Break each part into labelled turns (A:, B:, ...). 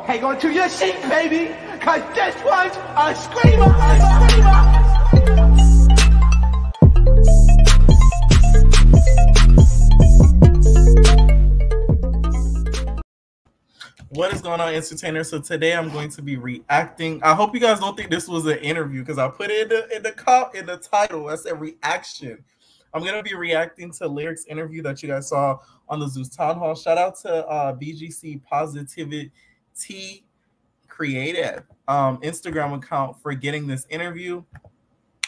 A: Hang on to your seat, baby, cause this one's a screamer, a screamer.
B: What is going on, entertainers? So today I'm going to be reacting. I hope you guys don't think this was an interview because I put it in the title. I said reaction. I'm going to be reacting to Lyric's interview that you guys saw on the Zeus Town Hall. Shout out to BGC Positivity Creative Instagram account for getting this interview.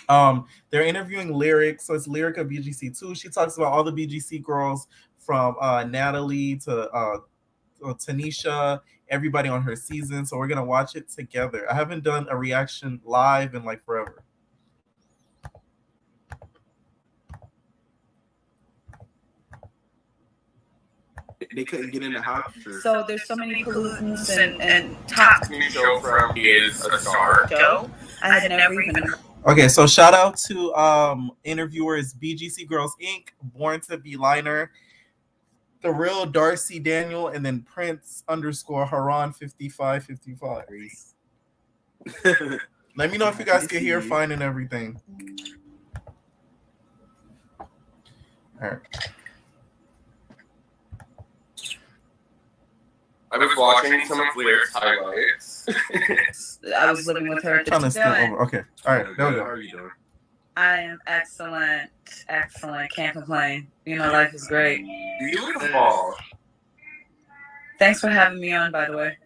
B: They're interviewing Lyric, so it's Lyrica BGC 2. She talks about all the BGC girls from Natalie to Tanisha, everybody on her season. So we're gonna watch it together. I haven't done a reaction live in like forever.
C: They couldn't get in the house.
D: So there's so many pollutants and toxins.
C: New show from is a star.
D: Show. I had never even.
B: Okay, so shout out to interviewers BGC Girls Inc., Born to Be Liner, The Real Darcy Daniel, and then Prince _ Haran 5555. Let me know if you guys can hear fine and everything. All right.
C: I was watching some of Lyric's highlights.
D: I was living with her at the
B: time. Okay. All right. There we go.
C: How are you doing?
D: I am excellent. Excellent. Can't complain. You know, life is great.
C: Beautiful.
D: Thanks for having me on, by the way.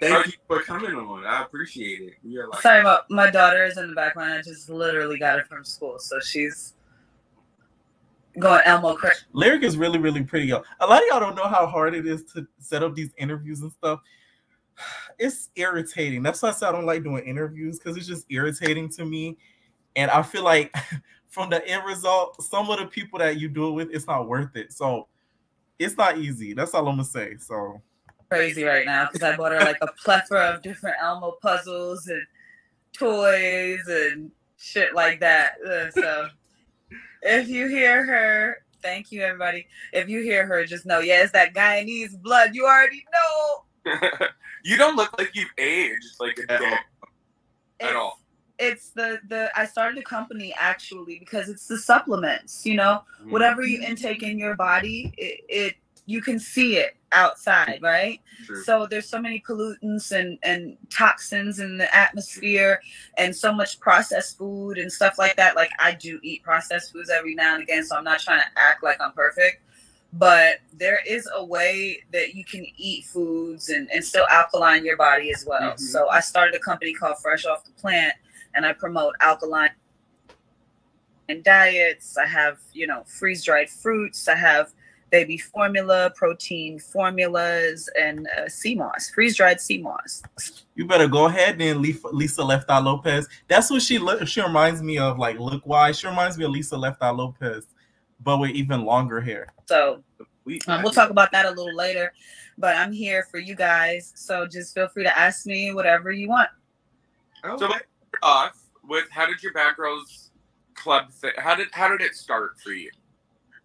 C: Thank you for coming on. I appreciate it. We are like,
D: sorry about my daughter is in the background. I just literally got her from school, so she's going Elmo crazy.
B: Lyric is really, really pretty, y'all. A lot of y'all don't know how hard it is to set up these interviews and stuff. It's irritating. That's why I said I don't like doing interviews, because it's just irritating to me. And I feel like from the end result, some of the people that you do it with, it's not worth it. So it's not easy. That's all I'm gonna say. So
D: crazy right now because I bought her like a plethora of different Elmo puzzles and toys and shit like that. So if you hear her, thank you everybody. If you hear her, just know, yeah, it's that Guyanese blood. You already know.
C: You don't look like you've aged like a dog at all.
D: It's I started a company actually because it's the supplements, you know, whatever you intake in your body, it you can see it outside, right?
C: True.
D: So there's so many pollutants and toxins in the atmosphere and so much processed food and stuff like that. Like I do eat processed foods every now and again, so I'm not trying to act like I'm perfect. But there is a way that you can eat foods and still alkaline your body as well. So I started a company called Fresh Off the Plant, and I promote alkaline diets. I have, you know, freeze-dried fruits. I have baby formula, protein formulas, and sea moss, freeze-dried sea moss.
B: You better go ahead and Lisa Left Eye Lopez. That's what she reminds me of, like look-wise. She reminds me of Lisa Left Eye Lopez, but with even longer hair.
D: So we'll talk about that a little later, but I'm here for you guys. So just feel free to ask me whatever you want.
C: So off with, how did your Bad Girls Club how did it start for you?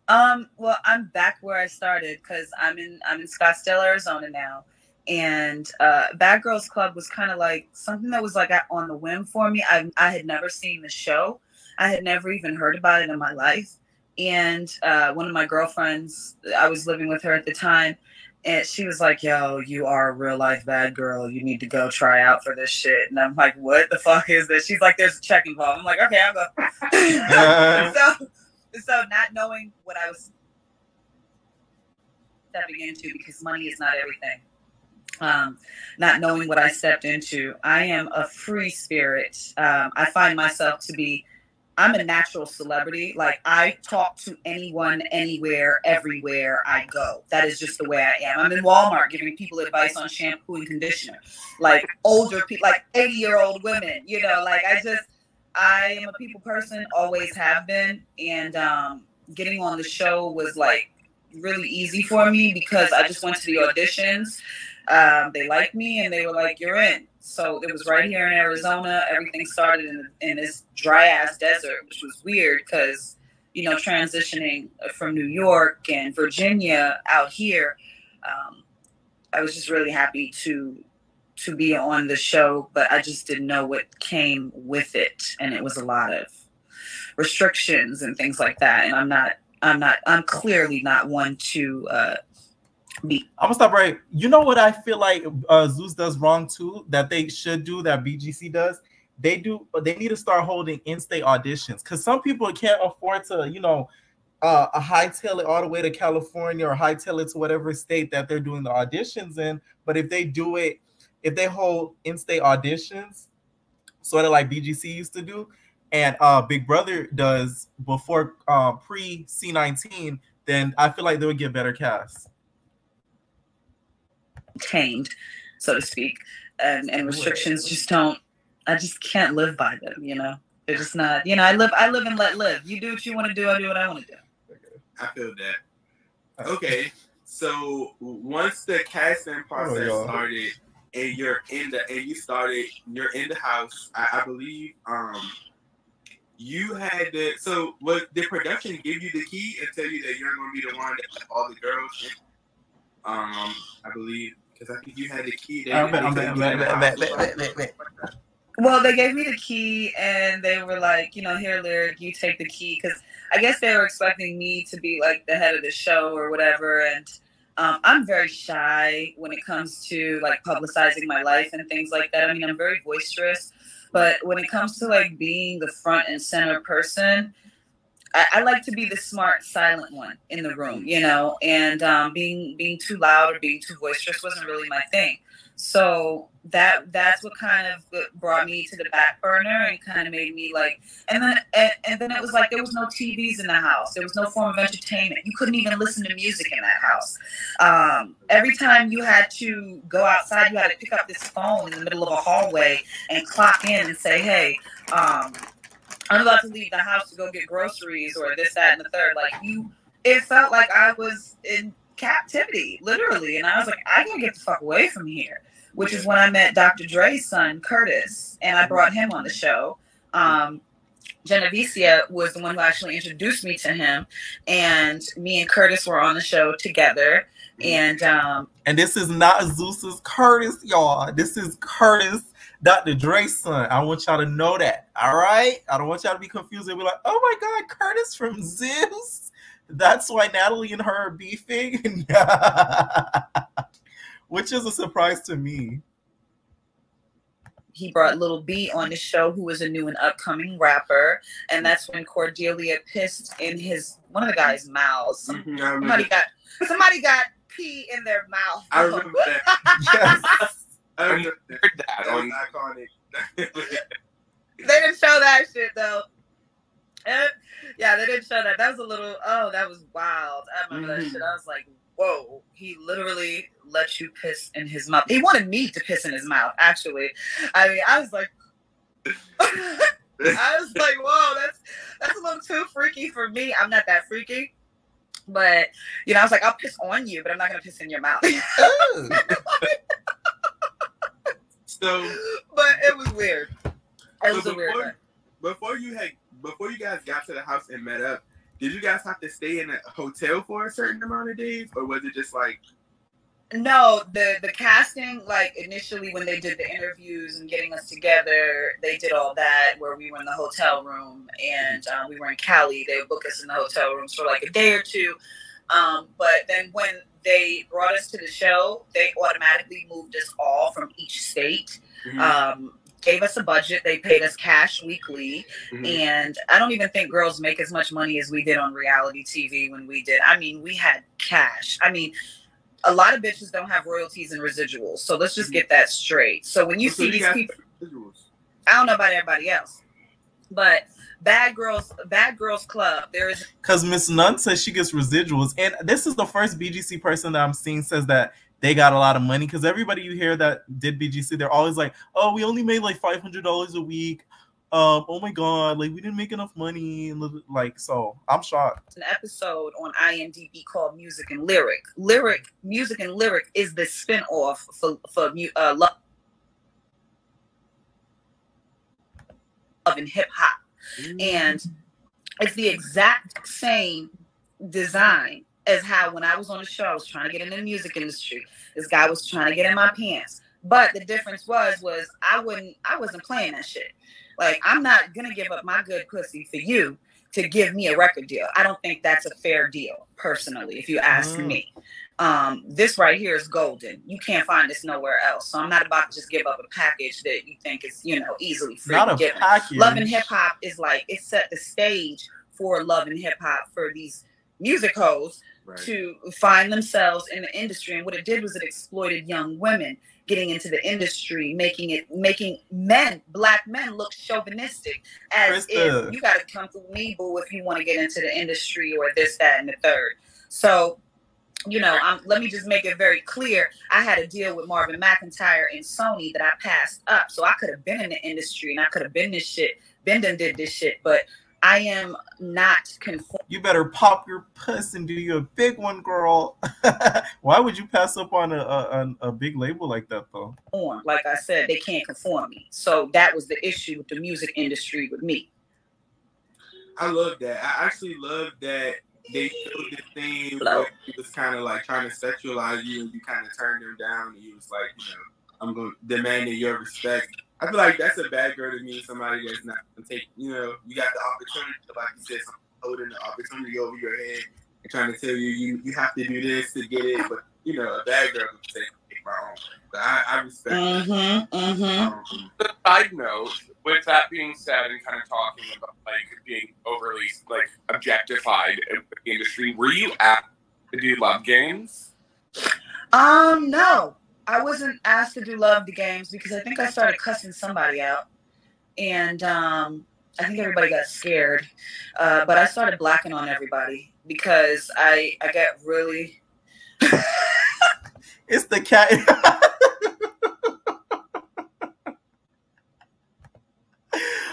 D: Well, I'm back where I started because I'm in Scottsdale, Arizona now, and Bad Girls Club was kind of like something that was like on the whim for me. I had never seen the show. I had never even heard about it in my life. And one of my girlfriends, I was living with her at the time, and she was like, yo, you are a real life bad girl. You need to go try out for this shit. And I'm like, what the fuck is this? She's like, there's a check involved. I'm like, okay, I'll go. So not knowing what I was stepping into, because money is not everything. Not knowing what I stepped into. I am a free spirit. I find myself to be, I'm a natural celebrity. Like I talk to anyone, anywhere, everywhere I go. That is just the way I am. I'm in Walmart giving people advice on shampoo and conditioner. Like older people, like 80-year-old women, you know, like I am a people person, always have been. And getting on the show was like really easy for me because I just went to the auditions. They liked me and they were like, you're in. So it was right here in Arizona. Everything started in this dry ass desert, which was weird because, you know, transitioning from New York and Virginia out here, was just really happy to be on the show, but I just didn't know what came with it, and it was a lot of restrictions and things like that. And I'm clearly not one to be.
B: I'm gonna stop right. You know what I feel like Zeus does wrong too, that they should do, that BGC does? They need to start holding in-state auditions, because some people can't afford to, you know, hightail it all the way to California or hightail it to whatever state that they're doing the auditions in. But if they do it, if they hold in-state auditions, sort of like BGC used to do, and Big Brother does before pre C19, then I feel like they would get better casts.
D: Tamed, so to speak, and restrictions just don't. I just can't live by them, you know. They're just not, you know. I live and let live. You do what you want to do. I do what I want to do.
E: I feel that. Okay, so once the casting process started, and you're in the house, I believe you had the. So, what did production give you the key and tell you that you're going to be the one that let all the girls in? I believe, because I think you had the key.
D: Well, they gave me the key, and they were like, you know, here, Lyric, you take the key, because I guess they were expecting me to be like the head of the show or whatever. And I'm very shy when it comes to like publicizing my life and things like that. I mean, I'm very boisterous, but when it comes to like being the front and center person, I like to be the smart, silent one in the room, you know, and being too loud or being too boisterous wasn't really my thing. So that's what kind of brought me to the back burner and kind of made me like, and then it was like there was no TVs in the house. There was no form of entertainment. You couldn't even listen to music in that house. Every time you had to go outside, you had to pick up this phone in the middle of a hallway and clock in and say, hey, I'm about to leave the house to go get groceries or this, that, and the third. Like it felt like I was in captivity, literally. And I was like, I gotta get the fuck away from here, which is when I met Dr. Dre's son, Curtis, and I brought him on the show. Genevicia was the one who actually introduced me to him, and me and Curtis were on the show together. And
B: this is not Zeus's Curtis, y'all. This is Curtis, Dr. Dre's son. I want y'all to know that. All right? I don't want y'all to be confused and be like, oh my God, Curtis from Zeus? That's why Natalie and her are beefing? Which is a surprise to me.
D: He brought Lil B on the show, who was a new and upcoming rapper. And that's when Cordelia pissed in one of the guys' mouths. Somebody got pee in their mouth.
E: I remember that. Yes. I remember that. On iconic.
D: They didn't show that shit though. Yeah, they didn't show that. That was a little. Oh, that was wild. I remember that shit. I was like, whoa. He literally let you piss in his mouth. He wanted me to piss in his mouth. Actually, I mean, I was like, whoa, that's a little too freaky for me. I'm not that freaky. But, you know, I was like, I'll piss on you, but I'm not going to piss in your mouth.
E: So,
D: but it was weird. It was a weird one.
E: Before you guys got to the house and met up, did you guys have to stay in a hotel for a certain amount of days? Or was it just like...
D: No, the casting, like initially when they did the interviews and getting us together, they did all that where we were in the hotel room and we were in Cali. They would book us in the hotel rooms for like a day or two. But then when they brought us to the show, they automatically moved us all from each state. Gave us a budget. They paid us cash weekly. And I don't even think girls make as much money as we did on reality TV when we did. I mean, we had cash. I mean, a lot of bitches don't have royalties and residuals. So let's just get that straight. So when you see these people, I don't know about everybody else, but Bad Girls Club, there is.
B: Because Miss Nunn says she gets residuals. And this is the first BGC person that I'm seeing says that they got a lot of money. Because everybody you hear that did BGC, they're always like, oh, we only made like $500 a week. Oh my God, like we didn't make enough money. Like, so I'm shocked.
D: An episode on IMDb called Music and Lyric. Music and Lyric is the spinoff for Love and Hip Hop. And it's the exact same design as how when I was on the show, I was trying to get in the music industry. This guy was trying to get in my pants. But the difference was I wasn't playing that shit. Like, I'm not gonna give up my good pussy for you to give me a record deal. I don't think that's a fair deal, personally, if you ask me. This right here is golden. You can't find this nowhere else. So I'm not about to just give up a package that you think is, you know, easily free.
B: Not a package.
D: Love and hip hop is like, it set the stage for love and hip hop for these music hoes to find themselves in the industry. And what it did was it exploited young women getting into the industry, making men, black men, look chauvinistic, as if you got to come through me, boo, if you want to get into the industry or this, that, and the third. So, you know, let me just make it very clear. I had a deal with Marvin McIntyre and Sony that I passed up. So I could have been in the industry and I could have been this shit, been done did this shit, but I am not conformed.
B: You better pop your puss and do you a big one, girl. Why would you pass up on a big label like that, though?
D: Like I said, they can't conform me. So that was the issue with the music industry with me.
E: I love that. I actually love that they showed this thing where he was kind of like trying to sexualize you and you kind of turned them down and you was like, you know, I'm going to demand your respect. I feel like that's a bad girl to me, somebody that's not going to take, you know, you got the opportunity, like you said, holding the opportunity over your head and trying to tell you have to do this to get it. But, you know, a bad girl would say, take my own. But I respect it.
C: Side note, with that being said and kind of talking about, like, being overly, like, objectified in the industry, were you asked to do love games?
D: No. I wasn't asked to do love the games because I think I started cussing somebody out, and I think everybody got scared. But I started blacking on everybody because I got really.
B: It's the cat.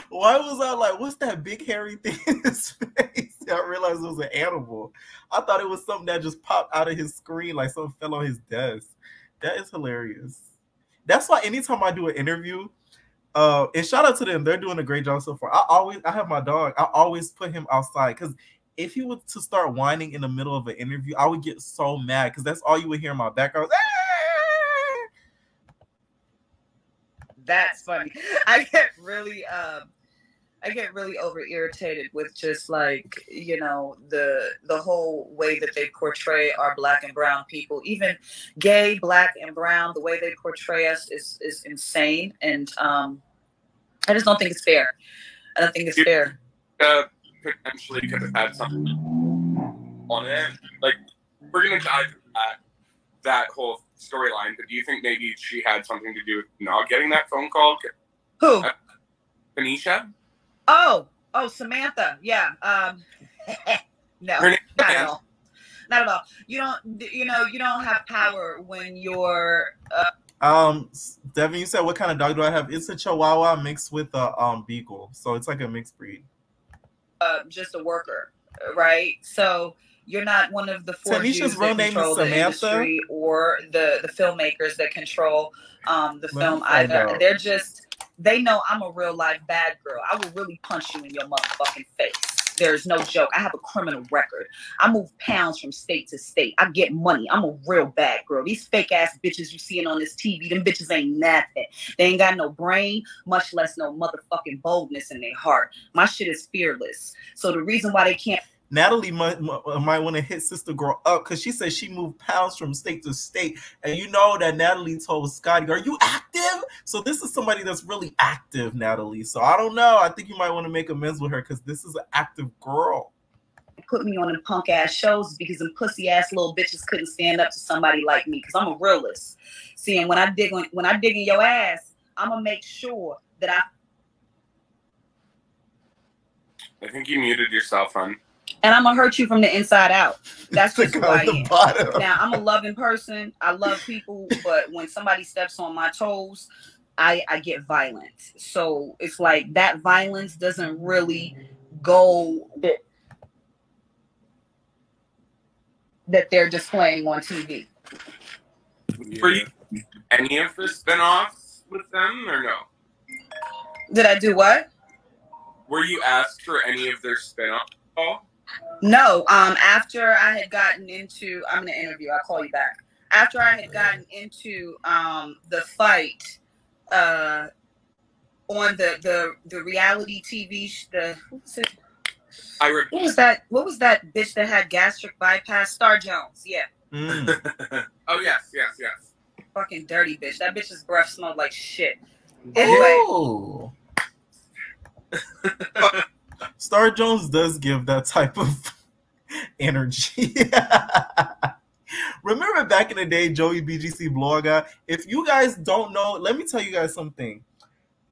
B: Why was I like, what's that big hairy thing in his face? I realized it was an animal. I thought it was something that just popped out of his screen, like something fell on his desk. That is hilarious. That's why anytime I do an interview, and shout out to them, they're doing a great job so far. I have my dog. I always put him outside because if he was to start whining in the middle of an interview, I would get so mad because that's all you would hear in my background.
D: That's funny. I get really over irritated with just like, you know, the whole way that they portray our black and brown people, even gay, black and brown, the way they portray us is insane. And I just don't think it's fair. I don't think it's fair.
C: Potentially could have had something on it. Like, we're going to dive into that whole storyline, but do you think maybe she had something to do with not getting that phone call?
D: Who?
C: Tanisha?
D: Oh, Samantha. Yeah. No, not at all. Not at all. You don't have power when you're.
B: Devin, you said what kind of dog do I have? It's a Chihuahua mixed with a Beagle, so it's like a mixed breed.
D: Just a worker, right? So you're not one of the four Jews that control the industry or the filmmakers that control the film either. They're just. They know I'm a real life bad girl. I will really punch you in your motherfucking face. There's no joke. I have a criminal record. I move pounds from state to state. I get money. I'm a real bad girl. These fake ass bitches you seeing on this TV, them bitches ain't nothing. They ain't got no brain, much less no motherfucking boldness in their heart. My shit is fearless. So the reason why they can't.
B: Natalie might want to hit Sister Girl up because she said she moved pounds from state to state. And you know that Natalie told Scotty, are you active? So this is somebody that's really active, Natalie. So I don't know. I think you might want to make amends with her because this is an active girl.
D: Put me on them punk ass shows because them pussy ass little bitches couldn't stand up to somebody like me because I'm a realist. See, and when I dig in your ass, I'm going to make sure that
C: I think you muted yourself, hon.
D: And I'm going to hurt you from the inside out. That's just who I am. Now, I'm a loving person. I love people. But when somebody steps on my toes, I get violent. So it's like that violence doesn't really go that they're displaying on TV.
C: Were you any of the spinoffs with them or no?
D: Did I do what?
C: Were you asked for any of their spinoffs at all?
D: No, after I had gotten into, I'm in an interview, I'll call you back. After I had gotten into the fight on the reality TV, what was that bitch that had gastric bypass? Star Jones, yeah.
C: Oh yes.
D: Fucking dirty bitch. That bitch's breath smelled like shit. Anyway.
B: Star Jones does give that type of energy. Remember back in the day, Joey BGC blogger? If you guys don't know, let me tell you guys something.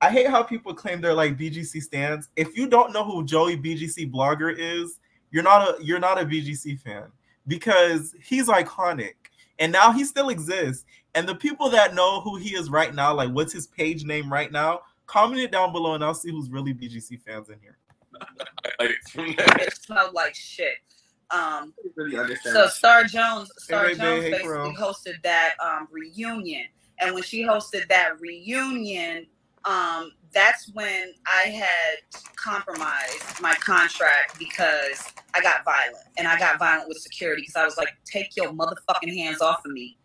B: I hate how people claim they're like BGC stans. If you don't know who Joey BGC blogger is, you're not a BGC fan, because he's iconic and now he still exists. And the people that know who he is right now, like what's his page name right now, comment it down below and I'll see who's really BGC fans in here.
D: It smelled like shit.
E: Really understand.
D: So Star Jones basically hosted that reunion, and when she hosted that reunion, that's when I had compromised my contract because I got violent, and I got violent with security because I was like, take your motherfucking hands off of me.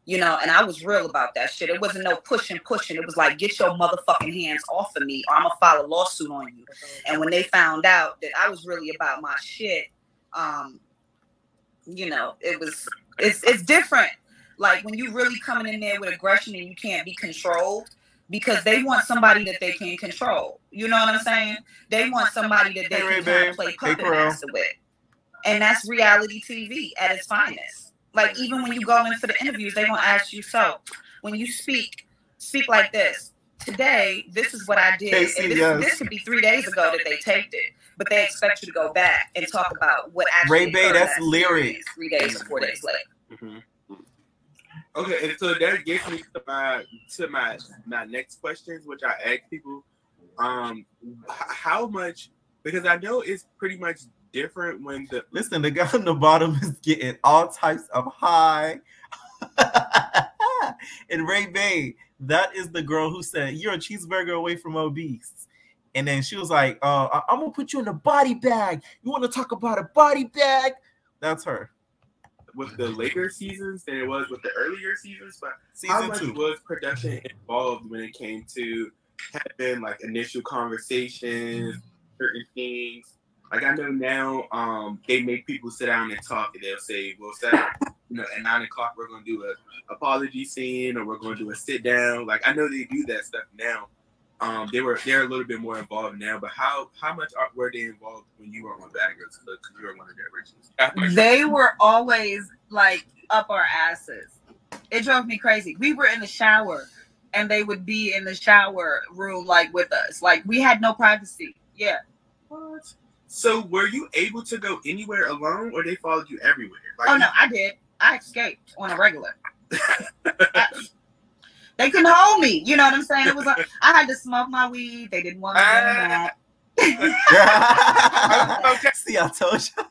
D: You know, and I was real about that shit. It wasn't no pushing. It was like, get your motherfucking hands off of me or I'm going to file a lawsuit on you. And when they found out that I was really about my shit, you know, it's different. Like when you really coming in there with aggression and you can't be controlled, because they want somebody that they can control. You know what I'm saying? They want somebody that they can kind of play puppet master with. And that's reality TV at its finest. Like, even when you go in for the interviews, they gonna ask you, so when you speak like this. Today, this is what I did. And this could be 3 days ago that they taped it, but they expect you to go back and talk about what actually
B: Ray-Bay, that's lyrics.
D: 3 days or 4 days later.
E: Mm-hmm. Okay, and so that gets me to my next questions, which I ask people. How much? Because I know it's pretty much different when the
B: guy on the bottom is getting all types of high. And Ray-Bay, that is the girl who said, you're a cheeseburger away from obese. And then she was like, I'm gonna put you in a body bag. You want to talk about a body bag? That's her.
E: With the later seasons than it was with the earlier seasons, but
B: Season
E: how much
B: 2
E: was production involved when it came to having like initial conversations, certain things? Like I know now, they make people sit down and talk, and they'll say, "We'll set up, you know, at 9 o'clock we're gonna do a apology scene, or we're gonna do a sit down." Like I know they do that stuff now. They're a little bit more involved now, but how much were they involved when you were on Bad Girls Club? Because you were one of their originals.
D: They were always like up our asses. It drove me crazy. We were in the shower, and they would be in the shower room like with us. Like we had no privacy. Yeah.
E: What? So were you able to go anywhere alone, or they followed you everywhere? Like,
D: oh no, I did. I escaped on a regular. They couldn't hold me. You know what I'm saying? It was like I had to smoke my weed. They didn't want me doing that.
B: See, I told you.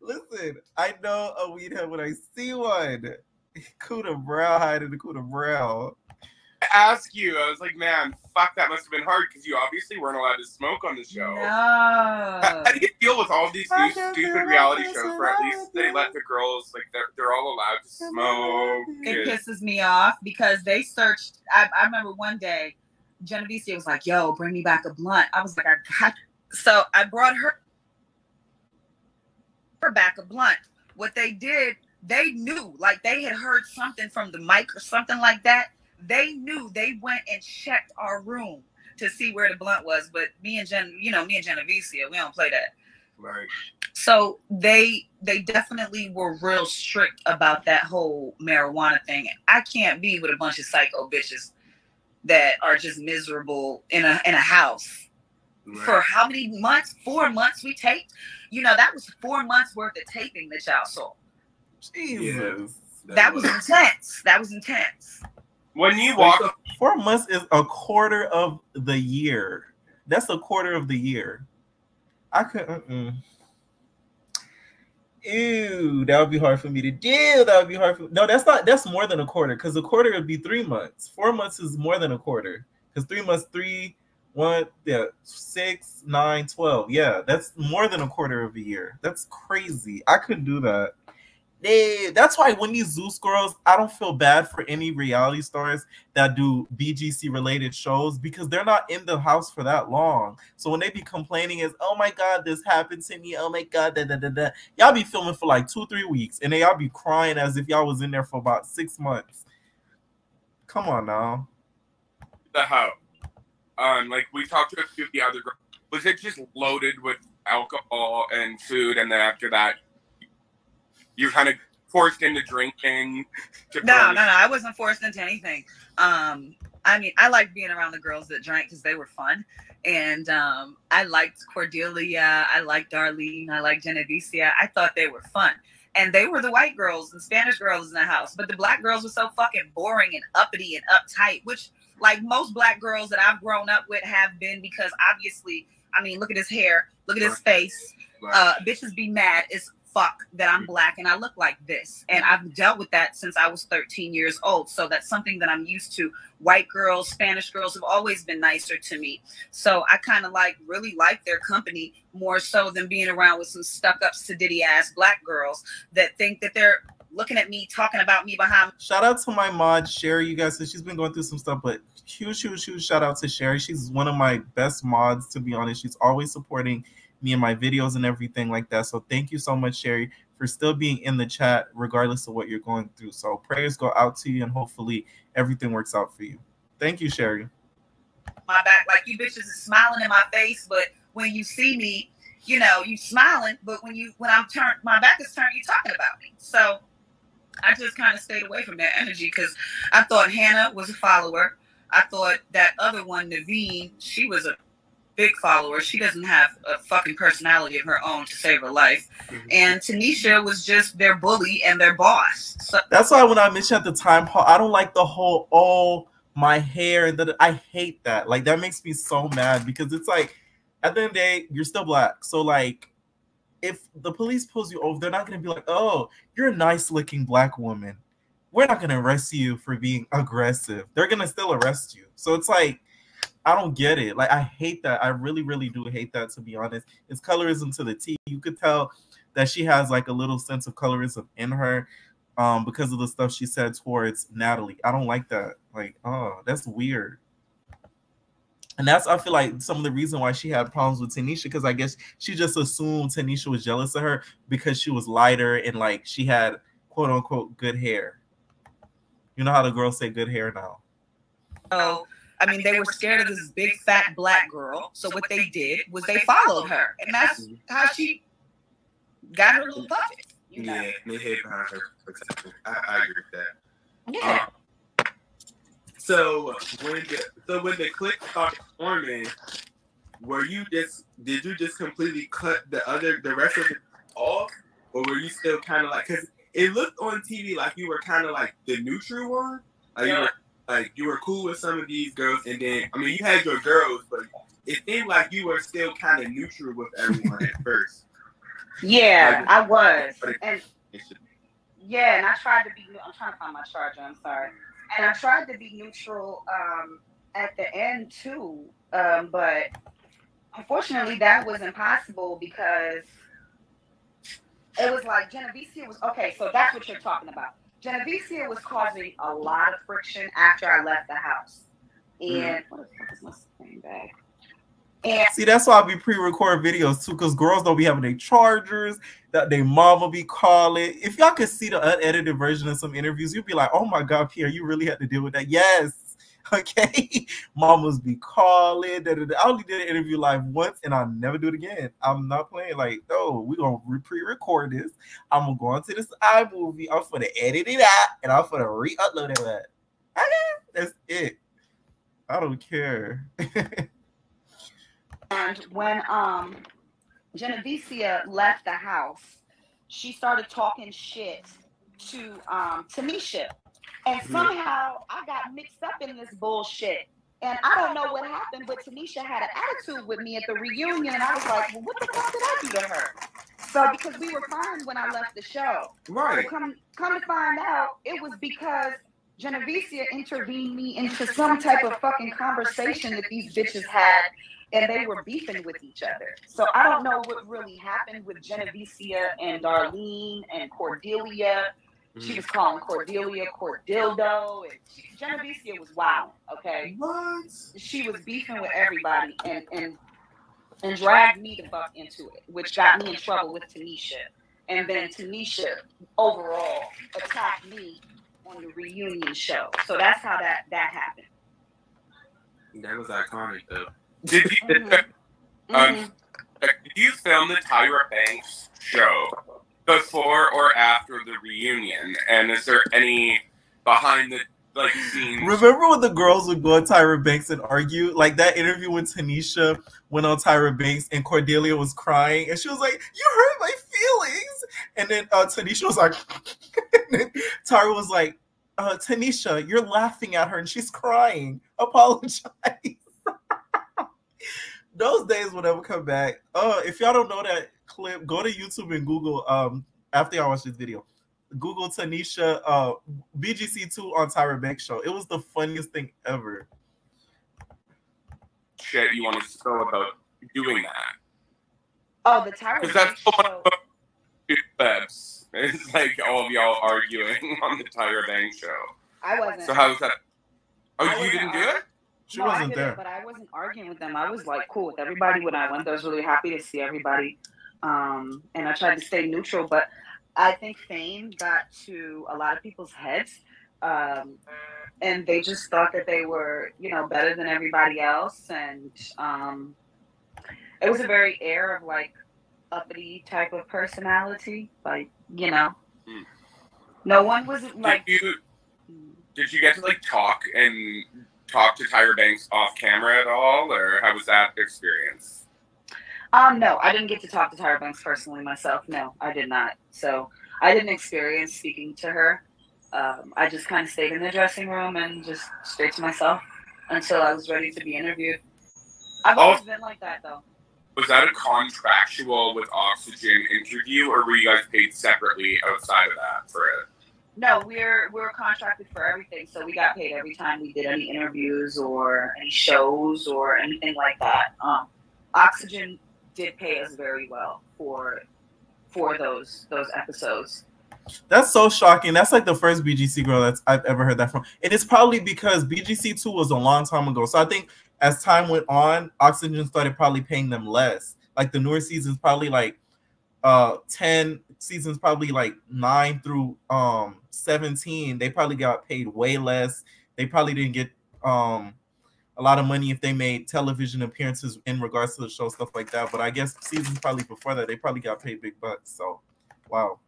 B: Listen, I know a weed head when I see one. Cuda Brown hiding the Cuda Brown.
C: I ask you, I was like, man, fuck, that must have been hard because you obviously weren't allowed to smoke on the show.
D: No.
C: How do you deal with all these new stupid reality shows where at least they let the girls, like, they're all allowed to smoke?
D: It pisses me off because they searched. I remember one day, Genevieve was like, yo, bring me back a blunt. I was like, I got. So I brought her back a blunt. What they did, they knew, like they had heard something from the mic or something like that. They knew. They went and checked our room to see where the blunt was. But me and Genevieve, we don't play that.
E: Right.
D: So they definitely were real strict about that whole marijuana thing. I can't be with a bunch of psycho bitches that are just miserable in a house. Right. For how many months? 4 months we taped. You know, that was 4 months worth of taping that y'all saw.
B: Jesus.
D: That was intense. That was intense.
C: When you walk
B: 4 months is a quarter of the year. That's a quarter of the year. I couldn't. Ew, that would be hard for me to do. That would be hard for no. That's not. That's more than a quarter because a quarter would be 3 months. 4 months is more than a quarter because 3 months, Yeah, 6, 9, 12. Yeah, that's more than a quarter of a year. That's crazy. I couldn't do that. That's why when these Zeus girls, I don't feel bad for any reality stars that do BGC related shows because they're not in the house for that long. So when they be complaining is, oh my God, this happened to me. Oh my God, y'all be filming for like 2-3 weeks and then y'all be crying as if y'all was in there for about 6 months. Come on now.
C: The house. Like we talked to a few of the other girls. Was it just loaded with alcohol and food, and then after that, you're kind of forced into drinking?
D: No, I wasn't forced into anything. I mean, I liked being around the girls that drank because they were fun, and I liked Cordelia, I liked Darlene, I liked Genevicia. I thought they were fun, and they were the white girls and Spanish girls in the house. But the black girls were so fucking boring and uppity and uptight, which, like most black girls that I've grown up with have been, because obviously, I mean, look at his hair, look at his face. Bitches be mad as fuck that I'm black and I look like this. And I've dealt with that since I was 13 years old. So that's something that I'm used to. White girls, Spanish girls have always been nicer to me. So I kind of really like their company more so than being around with some stuck up sedity ass black girls that think that they're looking at me, talking about me behind.
B: Shout out to my mod, Sherry. You guys said she's been going through some stuff, but huge shout out to Sherry. She's one of my best mods, to be honest. She's always supporting me and my videos and everything like that. So thank you so much, Sherry, for still being in the chat regardless of what you're going through. So prayers go out to you and hopefully everything works out for you. Thank you, Sherry.
D: My back, like you bitches is smiling in my face, but when you see me, you know, you smiling, but when I'm turned, my back is turned, you talking about me. So I just kind of stayed away from that energy because I thought Hannah was a follower. I thought that other one, Naveen, she was a big follower. She doesn't have a fucking personality of her own to save her life. And Tanisha was just their bully and their boss. So
B: that's why when I mentioned at the time, Paul, I don't like the whole, oh, my hair. I hate that. Like, that makes me so mad because it's like, at the end of the day, you're still black. So, like, if the police pulls you over, they're not going to be like, oh, you're a nice-looking black woman. We're not going to arrest you for being aggressive. They're going to still arrest you. So it's like, I don't get it. Like, I hate that. I really, really do hate that, to be honest. It's colorism to the T. You could tell that she has, like, a little sense of colorism in her because of the stuff she said towards Natalie. I don't like that. Like, oh, that's weird. And that's, I feel like, some of the reason why she had problems with Tanisha, because I guess she just assumed Tanisha was jealous of her because she was lighter and, like, she had, quote unquote, good hair. You know how the girls say good hair now.
D: Oh, I mean, they were scared of this big fat black girl. So what they did was they followed her, and that's how she got her little puppet. You know?
E: Yeah, they hid behind her. I agree with that.
D: Yeah.
E: So when the clique started forming, did you just completely cut the rest of it off, or were you still kind of like, because it looked on TV like you were kind of like the neutral one, you were cool with some of these girls, and then I mean you had your girls, but it seemed like you were still kind of neutral with everyone at first.
D: Yeah, I was, and I tried to be. I'm trying to find my charger. I'm sorry. And I tried to be neutral at the end too, but unfortunately that was impossible because it was like Genevicia was okay. So that's what you're talking about. Genevicia was causing a lot of friction after I left the house. And what the fuck is my screen bag? And
B: see, that's why I be pre-record videos too, because girls don't be having their chargers that their mama be calling. If y'all could see the unedited version of some interviews, you'd be like, oh my God, Pierre, you really had to deal with that. Yes. Okay. Mamas be calling. I only did an interview live once and I'll never do it again. I'm not playing like, no, we're going to pre-record this. I'm going to go into this iMovie. I'm going to edit it out and I'm going to re-upload it back. That's it. I don't care.
D: And when Genevicia left the house, she started talking shit to Tanisha. And somehow I got mixed up in this bullshit. And I don't know what happened, but Tanisha had an attitude with me at the reunion. And I was like, well, what the fuck did I do to her? So because we were fine when I left the show.
E: Right.
D: Come to find out, it was because Genevicia intervened me into some type of fucking conversation that these bitches had, and they were beefing with each other. So I don't know what really happened with Genevicia and Darlene and Cordelia. She was calling Cordelia Cordildo, and Genevicia was wild. Okay,
E: What?
D: she was beefing with everybody and dragged me the fuck into it, which got me in trouble with Tanisha. And then Tanisha overall attacked me on the reunion show. So that's how that happened.
E: That was iconic, though.
C: Did you film the Tyra Banks show before or after the reunion? And is there any behind the scenes?
B: Remember when the girls would go on Tyra Banks and argue? Like that interview when Tanisha went on Tyra Banks and Cordelia was crying and she was like, "You hurt my feelings." And then Tanisha was like, and then Tyra was like, "Tanisha, you're laughing at her and she's crying. Apologize." Those days will never come back. If y'all don't know that clip, go to YouTube and Google, after y'all watch this video, Google Tanisha BGC 2 on Tyra Banks show. It was the funniest thing ever.
C: Shit, you want to spill about doing that?
D: Oh, the Tyra
C: Because
D: Banks
C: that's
D: show.
C: It's like all of y'all arguing on the Tyra Banks show.
D: I wasn't.
C: So how was that? Oh,
D: I
C: you didn't do it?
B: She
D: No, I
B: wasn't
D: did
B: there.
D: it, but I wasn't arguing with them. I was like cool with everybody when I went. I was really happy to see everybody. And I tried to stay neutral, but I think fame got to a lot of people's heads. And they just thought that they were, better than everybody else. And it was a very air of like uppity type of personality. Like, no one was like.
C: Did you get to talk to Tyra Banks off camera at all, or how was that experience?
D: No, I didn't get to talk to Tyra Banks personally myself. No, I did not. So I didn't experience speaking to her. I just kind of stayed in the dressing room and just stayed to myself until I was ready to be interviewed. I've always been like that, though.
C: Was that a contractual with Oxygen interview, or were you guys paid separately outside of that for it?
D: No, we're contracted for everything, so we got paid every time we did any interviews or any shows or anything like that. Oxygen did pay us very well for those episodes.
B: That's so shocking. That's like the first BGC girl I've ever heard that from. And it's probably because BGC 2 was a long time ago. So I think as time went on, Oxygen started probably paying them less. Like the newer seasons, probably 10 seasons, probably 9 through 17, they probably got paid way less. They probably didn't get a lot of money if they made television appearances in regards to the show, stuff like that. But I guess seasons probably before that, they probably got paid big bucks. So, wow.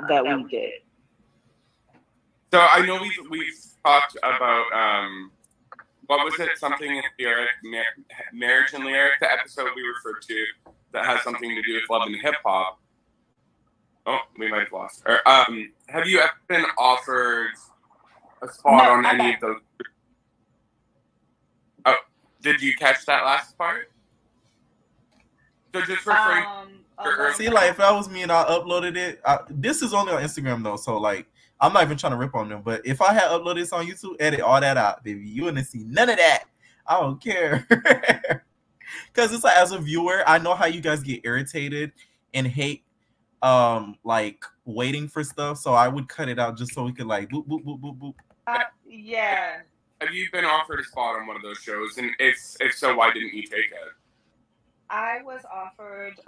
D: That we did.
C: So I know we've talked about what was it? Something in Lyric, Marriage and Lyric, the episode we referred to that has something to do with love and hip hop. Oh, we might have lost her. Have you ever been offered a spot on any of those? Oh, did you catch that last part? So just referring.
B: See, if that was me and I uploaded it, this is only on Instagram though, so I'm not even trying to rip on them. But if I had uploaded this on YouTube, edit all that out, baby. You wouldn't see none of that. I don't care. Because it's as a viewer, I know how you guys get irritated and hate waiting for stuff. So I would cut it out just so we could boop, boop, boop, boop, boop.
D: Yeah.
C: Have you been offered a spot on one of those shows? And if so, why didn't you take it?
D: I was offered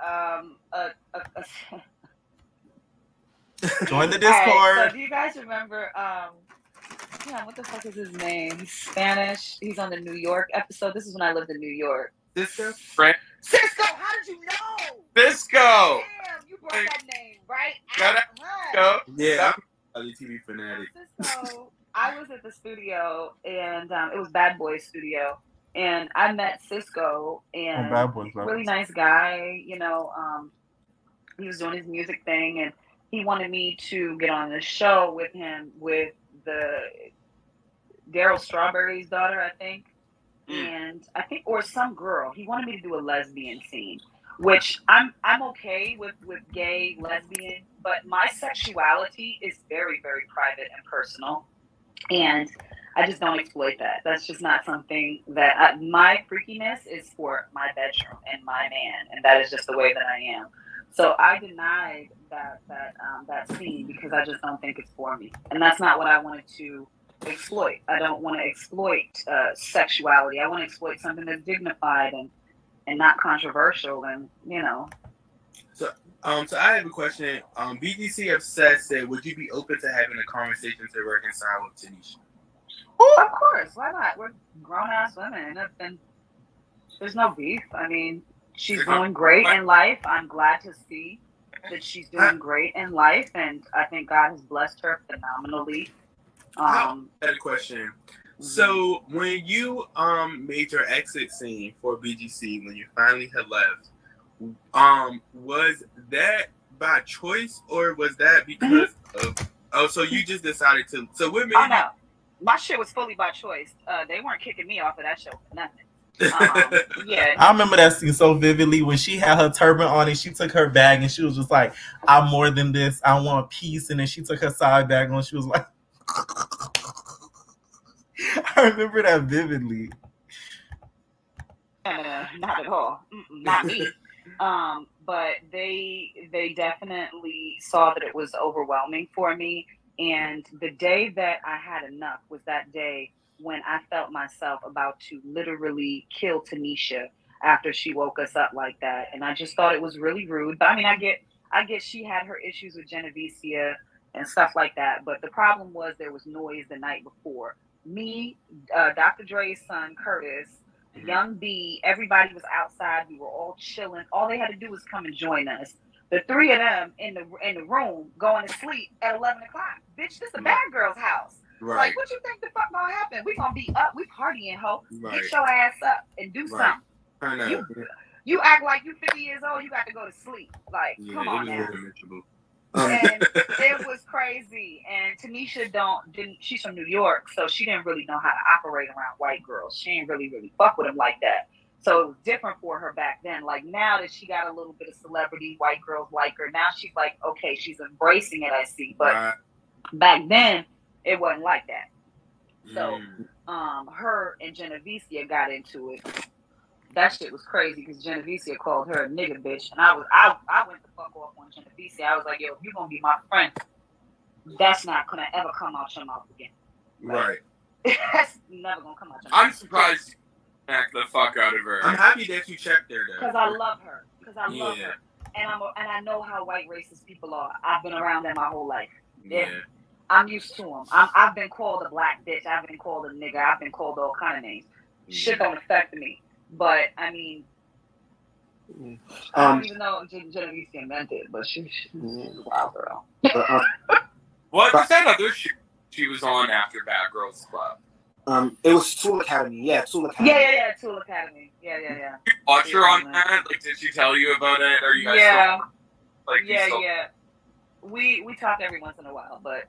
B: Join the Discord.
D: Right, so do you guys remember what the fuck is his name? He's Spanish. He's on the New York episode. This is when I lived in New York.
E: Cisco?
D: Cisco, how did you know?
C: Cisco!
D: Damn, you brought that name right out.
C: Cisco?
E: Yeah, I'm a TV fanatic.
D: Cisco, I was at the studio, and it was Bad Boy Studio. And I met Cisco, and really nice guy, he was doing his music thing, and he wanted me to get on the show with him with the Daryl Strawberry's daughter, I think, and or some girl. He wanted me to do a lesbian scene, which I'm okay with gay, lesbian, but my sexuality is very, very private and personal, and I just don't exploit that. That's just not something that my freakiness is for my bedroom and my man, and that is just the way that I am. So I denied that scene because I just don't think it's for me, and that's not what I wanted to exploit. I don't want to exploit sexuality. I want to exploit something that's dignified and not controversial, and you know.
E: So I have a question. BGC Obsessed said, would you be open to having a conversation to reconcile with Tanisha?
D: Of course, why not? We're grown ass women, and there's no beef. I mean, she's doing great in life. I'm glad to see that she's doing great in life, and I think God has blessed her phenomenally.
E: I had a question. So when you made your exit scene for BGC, when you finally had left, was that by choice or was that because of? Oh, so you just decided to? So what made?
D: Oh no, my shit was fully by choice. They weren't kicking me off of that show for nothing. Yeah,
B: I remember that scene so vividly when she had her turban on and she took her bag and she was just like, "I'm more than this. I want peace." And then she took her side bag on. She was like, I remember that vividly.
D: Not at all. Not me. But they definitely saw that it was overwhelming for me. And the day that I had enough was that day when I felt myself about to literally kill Tanisha after she woke us up like that. And I just thought it was really rude. But I mean, I get she had her issues with Genevicia and stuff like that. But the problem was there was noise the night before. Me, Dr. Dre's son, Curtis, Young B, everybody was outside. We were all chilling. All they had to do was come and join us. The three of them in the room going to sleep at 11 o'clock. Bitch, this is a bad girl's house.
E: Right.
D: Like, what you think the fuck gonna happen? We gonna be up. We partying, ho.
E: Right.
D: Get your ass up and do something.
E: I know.
D: You act like you 50 years old. You got to go to sleep. Like, come on now. And it was crazy. And Tanisha didn't. She's from New York, so she didn't really know how to operate around white girls. She ain't really fuck with them like that. So it was different for her back then. Like now that she got a little bit of celebrity, white girls like her. Now she's like, okay, she's embracing it. I see. But back then, it wasn't like that. So, her and Genevicia got into it. That shit was crazy because Genevicia called her a nigga bitch, and I went the fuck off on Genevicia. I was like, yo, if you're gonna be my friend, that's not gonna ever come out your mouth again.
E: Right.
D: That's never gonna come out your mouth.
C: I'm surprised you smacked the fuck out of her.
E: I'm happy that you checked her though.
D: Because I love her. Love her. And I know how white racist people are. I've been around them my whole life.
E: Yeah.
D: I'm used to them. I've been called a black bitch. I've been called a nigga. I've been called all kind of names. Shit don't affect me. But I mean, I don't even know Genevieve invented, but she's a wild girl.
C: What was that other shit she was on after Bad Girls Club?
F: It was Tool Academy. Yeah, Tool Academy.
D: Yeah, Tool Academy. Yeah.
C: Did you watch her on that? Like, did she tell you about it? Or you guys
D: yeah. We talk every once in a while, but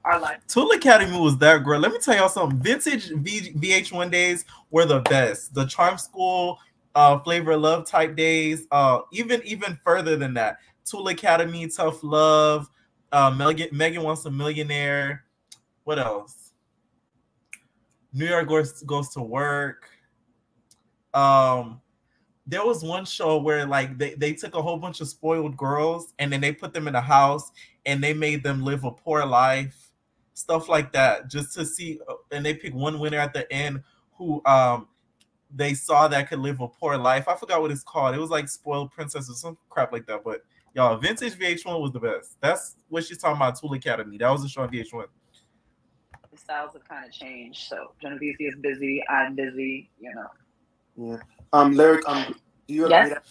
D: our life.
B: Tool Academy was that girl. Let me tell y'all something. Vintage VH1 days were the best. The Charm School, Flavor of Love type days. Even further than that. Tool Academy, Tough Love. Megan Wants a Millionaire. What else? New York goes to Work. There was one show where like they took a whole bunch of spoiled girls and then they put them in a house and they made them live a poor life. Stuff like that, just to see, and they pick one winner at the end who they saw that could live a poor life. I forgot what it's called. It was like Spoiled Princess or some crap like that. But y'all, Vintage VH1 was the best. That's what she's talking about. Tool Academy. That was the show on VH1.
D: The styles have kind of changed. So Genevieve is busy. I'm busy. You know.
F: Yeah. Lyric. Do you agree?
D: Yes?
F: That,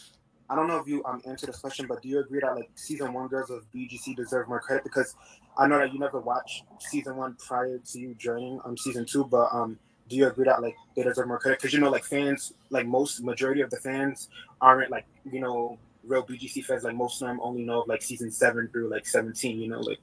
F: I don't know if you answered this question, but do you agree that like season 1 girls of BGC deserve more credit? Because I know that you never watched season 1 prior to you joining season 2, but do you agree that like they deserve more credit? Because you know, like fans, like majority of the fans aren't like, you know, real BGC fans. Like most of them only know of like season 7 through like 17. You know, like.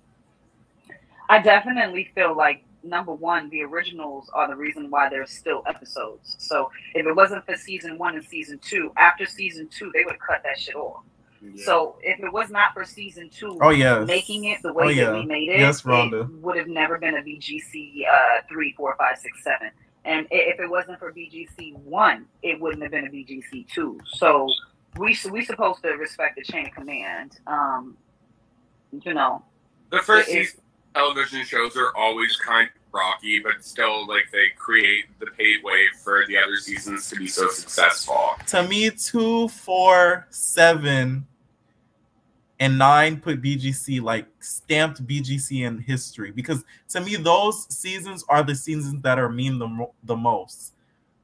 D: I definitely feel like number one, the originals are the reason why there's still episodes. So if it wasn't for season 1 and season 2, after season 2, they would have cut that shit off. Yeah. So if it was not for season 2 making it the way that we made it, it would have never been a BGC 3, 4, 5, 6, 7. And if it wasn't for BGC 1, it wouldn't have been a BGC 2. So we supposed to respect the chain of command. You know,
C: the first season television shows are always kind of rocky, but still, like, they create the paid way for the other seasons to be so successful.
B: To me, 2, 4, 7, and 9 put BGC, like, stamped BGC in history, because to me those seasons are the seasons that are memed the most.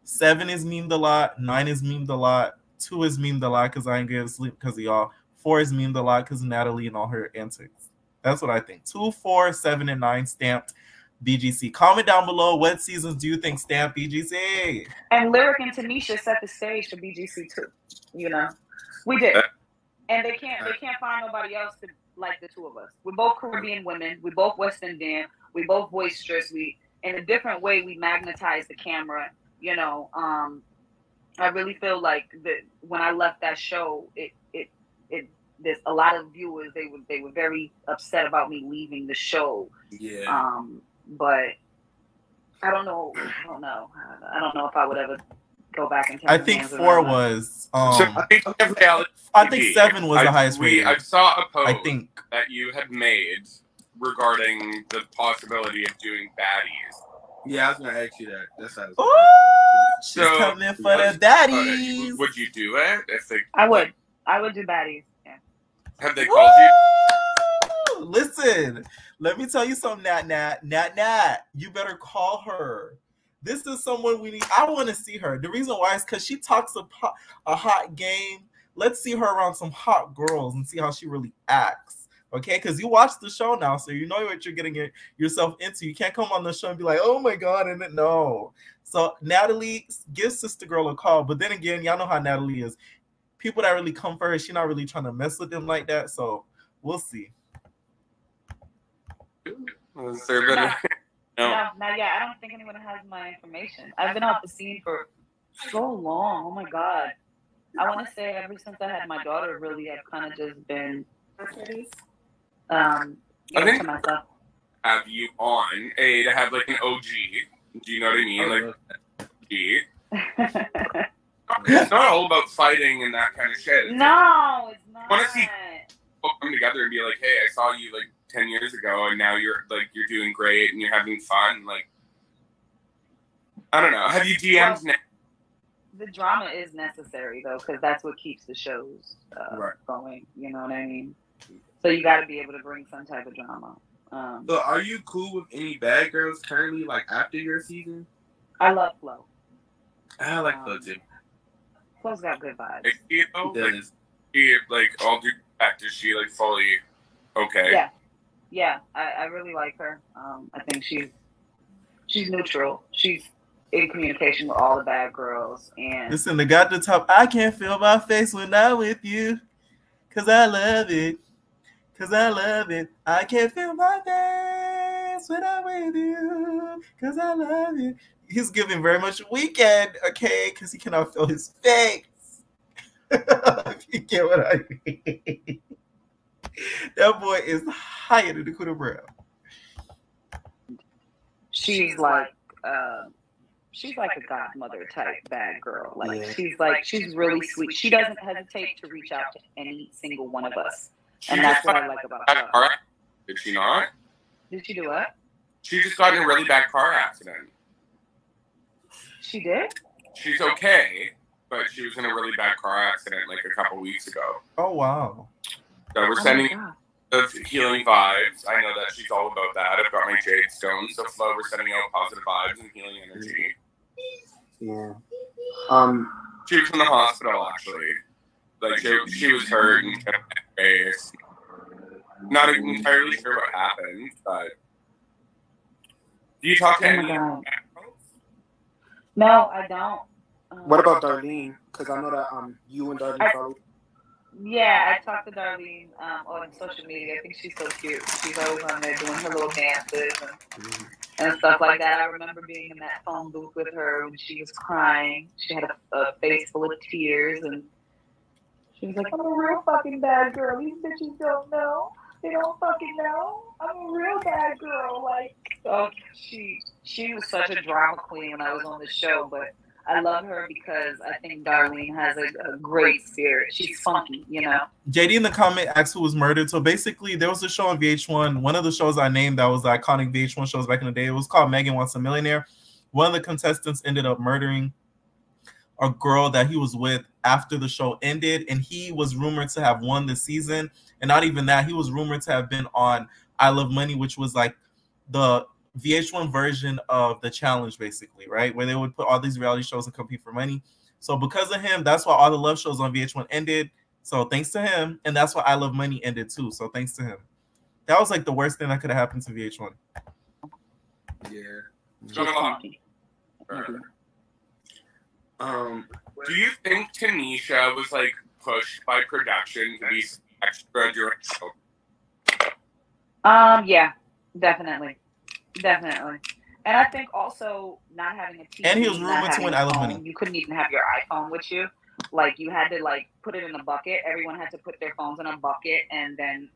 B: 7 is memed a lot, 9 is memed a lot, 2 is memed a lot because I ain't getting sleep because of y'all. 4 is memed a lot because of Natalie and all her antics. That's what I think. 2, 4, 7, and 9 stamped BGC. Comment down below, what seasons do you think stamped BGC?
D: And Lyrica and Tanisha set the stage for BGC too. You know, we did. And they can't find nobody else to like the two of us. We're both Caribbean women. We both West Indian. We both boisterous. We, in a different way, we magnetize the camera. You know, I really feel like that when I left that show, there's a lot of viewers, they were very upset about me leaving the show. Yeah. But I don't know if I would ever go back and
B: I think 4 was I think 7 was the highest rating.
C: I saw a post that you had made regarding the possibility of doing Baddies.
E: Yeah, I was gonna ask you that. That's how
B: she's coming for the Baddies.
C: Would you do it if they?
D: I would do Baddies. Yeah.
C: Have they called you?
B: Listen, let me tell you something, Nat. You better call her. This is someone we need. I want to see her. The reason why is because she talks a hot game. Let's see her around some hot girls and see how she really acts. Okay, because you watch the show now, so you know what you're getting yourself into. You can't come on the show and be like, oh my God, and no. So Natalie, give Sister Girl a call. But then again, y'all know how Natalie is. People that really come for her, she's not really trying to mess with them like that. So we'll see.
C: Is there a better?
D: No, not yet. I don't think anyone has my information. I've been off the scene for so long. Oh my God. I want to say ever since I had my daughter, really, I've kind of just been
C: I think
D: myself.
C: Have you on to have like an OG? Do you know what I mean? Like OG. It's not all about fighting and that kind of shit.
D: No, it's not.
C: I want to see people come together and be like, hey, I saw you like 10 years ago, and now you're doing great and you're having fun. Like, I don't know. Have you DM'd now?
D: The drama is necessary though, because that's what keeps the shows going. You know what I mean? So you got to be able to bring some type of drama.
E: So are you cool with any bad girls currently, like after your season?
D: I love Flo.
E: I like Flo too.
D: Flo's got good vibes.
C: Like all due respect, is she like fully okay?
D: Yeah. I really like her. I think she's neutral. She's in communication with all the bad girls. And
B: listen, the guy at the top, I can't feel my face when I'm with you, cause I love it. Cause I love it. I can't feel my face when I'm with you, cause I love it. He's giving very much Weekend, okay, because he cannot feel his face. If you get what I mean. That boy is higher than the Dakota Brown.
D: She's like a godmother type bad girl. Like she's really sweet. She doesn't hesitate to reach out to any single one of us. And that's what I like about her.
C: Did she not?
D: Did she do what?
C: She just got in a really bad car accident.
D: She did?
C: She's okay, but she was in a really bad car accident like a couple weeks ago.
B: Oh, wow.
C: So we're sending the healing vibes. I know that she's all about that. I've got my jade stone, so Flo, we're sending out positive vibes and healing energy.
F: Yeah.
C: She was in the hospital, actually. Like, she was hurt and kept her face. Not entirely sure what happened, but... Do you talk to anyone?
D: No, I don't.
F: What about Darlene? Because I know that you and Darlene probably...
D: Yeah, I talked to Darlene on social media. I think she's so cute. She's always on there doing her little dances. And and stuff like that. I remember being in that phone booth with her when she was crying. She had a face full of tears, and she was like, I'm a real fucking bad girl. These bitches don't know. They don't fucking know. I'm a real bad girl. Like, oh, she was such a drama queen when I was on the show, but I love her because I think Darlene has a great spirit. She's funky, you know.
B: JD in the comment asked who was murdered. So basically, there was a show on VH1. One of the shows I named that was the iconic VH1 shows back in the day. It was called Megan Wants a Millionaire. One of the contestants ended up murdering a girl that he was with after the show ended, and he was rumored to have won the season. And not even that, he was rumored to have been on I Love Money, which was like the VH1 version of The Challenge, basically, right? Where they would put all these reality shows and compete for money. So because of him, that's why all the love shows on VH1 ended. So thanks to him. And that's why I Love Money ended too. So thanks to him. That was like the worst thing that could have happened to VH1.
C: Yeah. Do you think Tanisha was like pushed by production to be extra during the show?
D: Yeah, definitely. And I think also not having a TV,
B: and he was rumored to win I Love Money.
D: You couldn't even have your iPhone with you. Like, you had to like put it in a bucket. Everyone had to put their phones in a bucket, and then,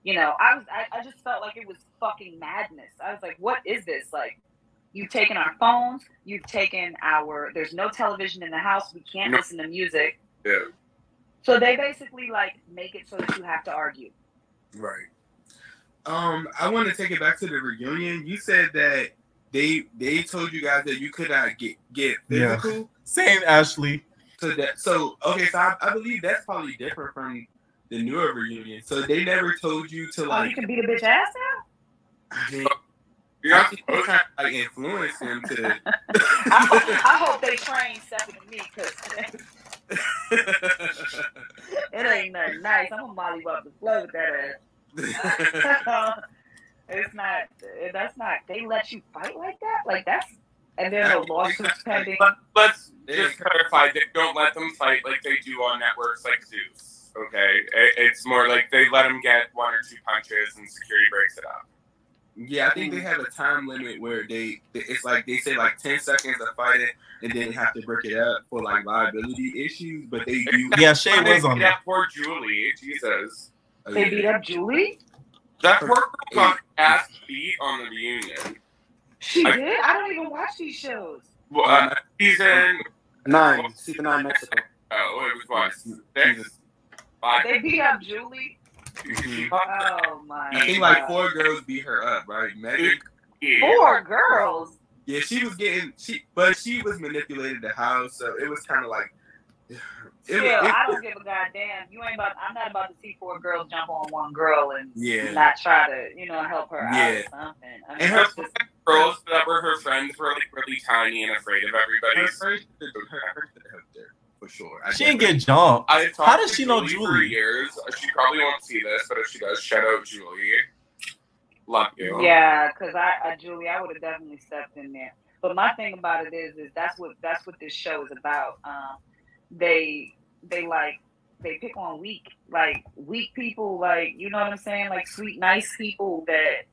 D: you know, I just felt like it was fucking madness. I was like, what is this? Like, you've taken our phones, you've taken there's no television in the house, we can't listen to music.
C: Yeah.
D: So they basically like make it so that you have to argue.
E: Right. I want to take it back to the reunion. You said that they told you guys that you could not get physical.
B: Yeah. Same, Ashley.
E: So I believe that's probably different from the newer reunion. So they never told you to like.
D: You can beat a bitch ass now.
E: I mean, you're trying to like influence him to.
D: I hope they train Stephanie and me, because it ain't nothing nice. I'm gonna molly up the flow with that ass. That's not. They let you fight like that? Like, that's. And there are no lawsuits pending.
C: Let's just clarify. They don't let them fight like they do on networks like Zeus. Okay, it's more like they let them get one or two punches and security breaks it up.
E: Yeah, I think they have a time limit where it's like they say like 10 seconds of fighting, and then they have to break it up for like liability issues. But they do.
B: Yeah, Shay was on that.
C: Poor Julie, Jesus.
D: They beat up Julie?
C: That poor girl got ass beat on the reunion.
D: She did? I don't even watch these shows.
C: Season
F: 9 Mexico.
C: Oh, it was what? 6? 5?
D: They beat up Julie? Oh my!
E: I think like 4 girls beat her up, right? Megan.
D: 4 girls.
E: Yeah, she was manipulated the house, so it was kind of like.
D: I don't give a goddamn. I'm not about to see 4 girls jump on one girl and not try to, help her out or something. I mean,
C: and her girls that were her friends were like really tiny and afraid of everybody.
E: For sure.
B: She didn't get jumped. How does she know Julie?
C: For years. She probably won't see this, but if she does, shout out Julie. Love you.
D: Yeah, because Julie, I would have definitely stepped in there. But my thing about it is that's what this show is about. They pick on weak people, like, you know what I'm saying, like sweet, nice people that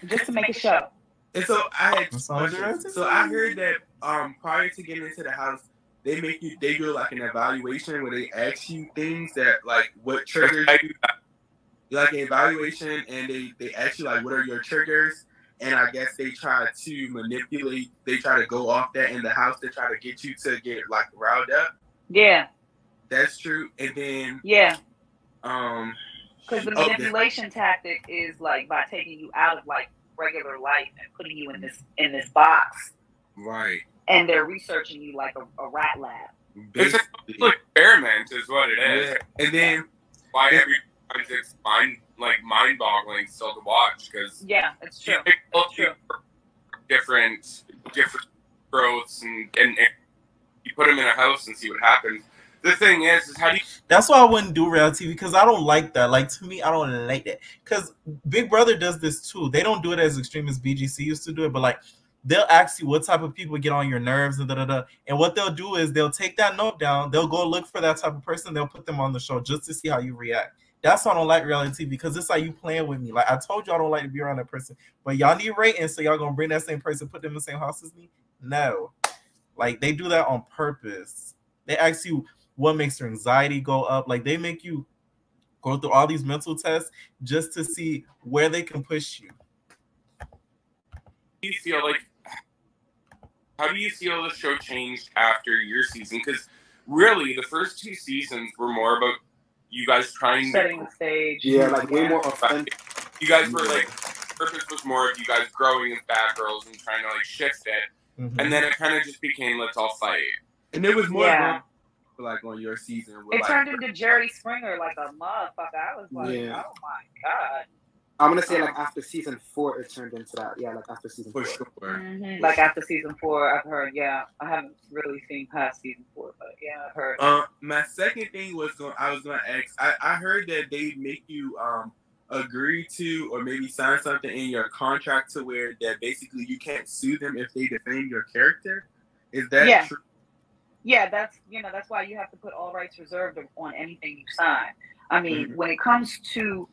D: just to make a show.
E: And so I heard that prior to getting into the house, they do like an evaluation where they ask you things that like what triggers you, like an evaluation, and they ask you like what are your triggers, and I guess they try to manipulate, they try to go off that in the house to try to get you to get like riled up.
D: Yeah, that's
E: true. And then
D: because the manipulation tactic is like by taking you out of like regular life and putting you in this box,
E: right? And
D: they're researching you like a rat lab.
C: It's an experiment, is what it is.
E: Yeah. And then
C: why every time it's mind-boggling still to watch, because
D: it's true.
C: Different growths and you put them in a house and see what happens. The thing is how do you...
B: That's why I wouldn't do reality TV, because I don't like that. Like, to me, I don't like that. Because Big Brother does this too. They don't do it as extreme as BGC used to do it, but like they'll ask you what type of people get on your nerves and da-da-da. And what they'll do is they'll take that note down. They'll go look for that type of person. They'll put them on the show just to see how you react. That's why I don't like reality TV, because it's like you playing with me. Like I told you I don't like to be around that person, but y'all need ratings, so y'all gonna bring that same person, put them in the same house as me? No. Like they do that on purpose. They ask you what makes your anxiety go up. Like they make you go through all these mental tests just to see where they can push you.
C: You feel like, how do you feel the show changed after your season? Because really, the first 2 seasons were more about you guys trying
D: setting the stage.
F: Yeah, like way more authentic.
C: You guys were like, purpose was more of you guys growing as bad girls and trying to like shift it, and then it kind of just became let's all fight.
E: And it was more
D: Yeah.
E: like on your season. With,
D: It
E: like,
D: turned into Jerry Springer like a motherfucker. I was like,
F: Yeah.
D: oh my God.
F: I'm gonna say like after season 4, it turned into that. Yeah, like after season 4.
E: for sure.
D: Mm-hmm. Like after season 4, I've heard. Yeah, I haven't really seen past season 4, but yeah, I've heard.
E: My second thing was I was gonna ask. I heard that they make you agree to or maybe sign something in your contract to where that basically you can't sue them if they defame your character. Is that true?
D: Yeah, that's why you have to put all rights reserved on anything you sign. I mean, when it comes to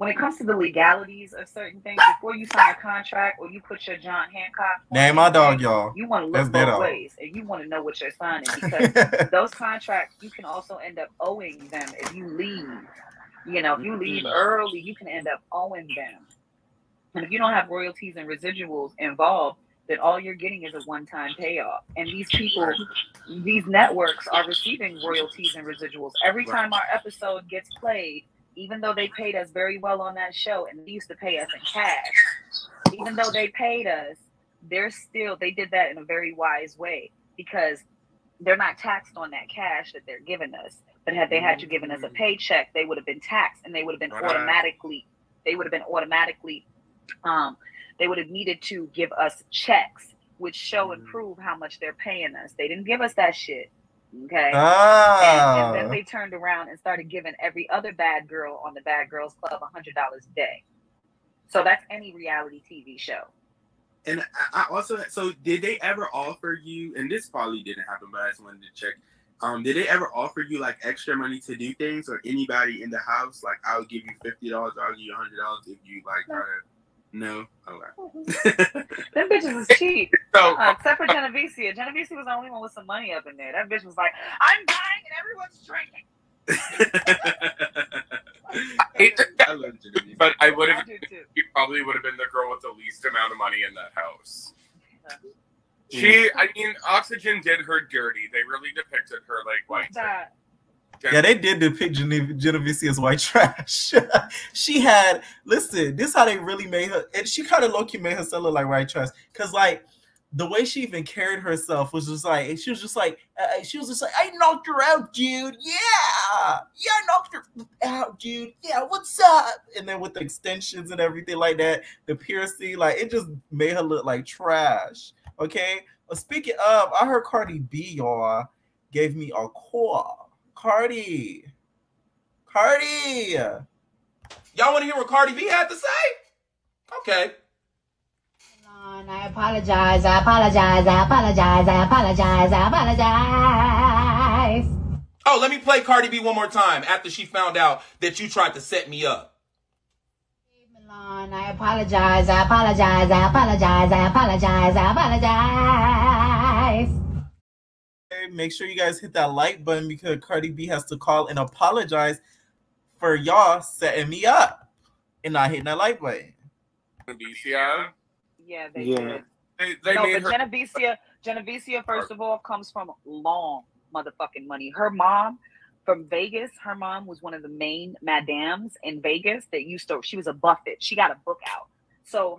D: the legalities of certain things, before you sign a contract or you put your John Hancock on
B: Name my dog, y'all.
D: you want to look both ways, and you want to know what you're signing, because those contracts you can also end up owing them if you leave. You know, if you leave early, you can end up owing them. And if you don't have royalties and residuals involved, then all you're getting is a one-time payoff. And these people, these networks are receiving royalties and residuals. Every time our episode gets played, even though they paid us very well on that show, and they used to pay us in cash, even though they paid us, they did that in a very wise way, because they're not taxed on that cash that they're giving us. But had they had to given us a paycheck, they would have been taxed, and they would have needed to give us checks, which show and prove how much they're paying us. They didn't give us that shit. Okay. And then they turned around and started giving every other bad girl on the Bad Girls Club $100 a day. So that's any reality TV show.
E: And I also, so did they ever offer you, and this probably didn't happen, but I just wanted to check. Did they ever offer you like extra money to do things, or anybody in the house? Like, I'll give you $50, I'll give you $100 if you like try to. No? Okay.
D: Them bitches is cheap.
C: So,
D: except for Genevicia. Genevicia was the only one with some money up in there. That bitch was like, I'm dying and everyone's drinking.
E: I love Genevicia.
C: but I would have, you probably would have been the girl with the least amount of money in that house. I mean, Oxygen did her dirty. They really depicted her like white.
B: Yeah, they did depict Genevicia as white trash. She had, listen, this is how they really made her, and she kind of low-key made herself look like white trash. Because, like, the way she even carried herself was just like, she was just like, I knocked her out, dude. Yeah, I knocked her out, dude. Yeah, what's up? And then with the extensions and everything like that, the piercing, like, it just made her look like trash. Okay? Well, speaking of, I heard Cardi B, y'all, gave me a call. Cardi.
G: Y'all want to hear what Cardi B had to say? Okay.
H: I apologize.
G: Oh, let me play Cardi B one more time after she found out that you tried to set me up.
H: I apologize.
B: Make sure you guys hit that like button, because Cardi B has to call and apologize for y'all setting me up and not hitting that like button.
C: Genevicia?
D: Yeah, they did.
C: They made her.
D: Genevicia, first of all, comes from long motherfucking money. Her mom from Vegas, her mom was one of the main madams in Vegas that she was a Buffett. She got a book out. So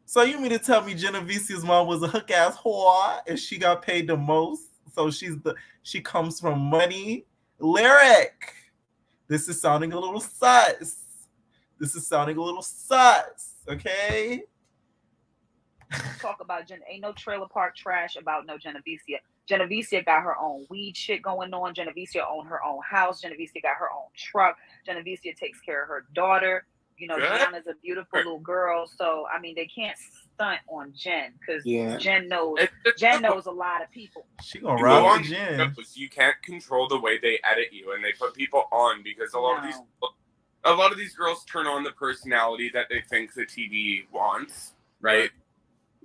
B: So you mean to tell me Genevicia's mom was a hook ass whore and she got paid the most? So she comes from money. Lyric. This is sounding a little sus. Okay?
D: Talk about ain't no trailer park trash about no Genevicia. Genevicia got her own weed shit going on. Genevicia owned her own house. Genevicia got her own truck. Genevicia takes care of her daughter. You know, Gianna's a beautiful little girl. So, I mean, they can't stunt on Jen because
F: Yeah.
D: Jen knows a lot of people.
B: She gonna
C: You
B: rob
C: on
B: the Jen.
C: shows, you can't control the way they edit you, and they put people on because a lot of these girls turn on the personality that they think the TV wants, right?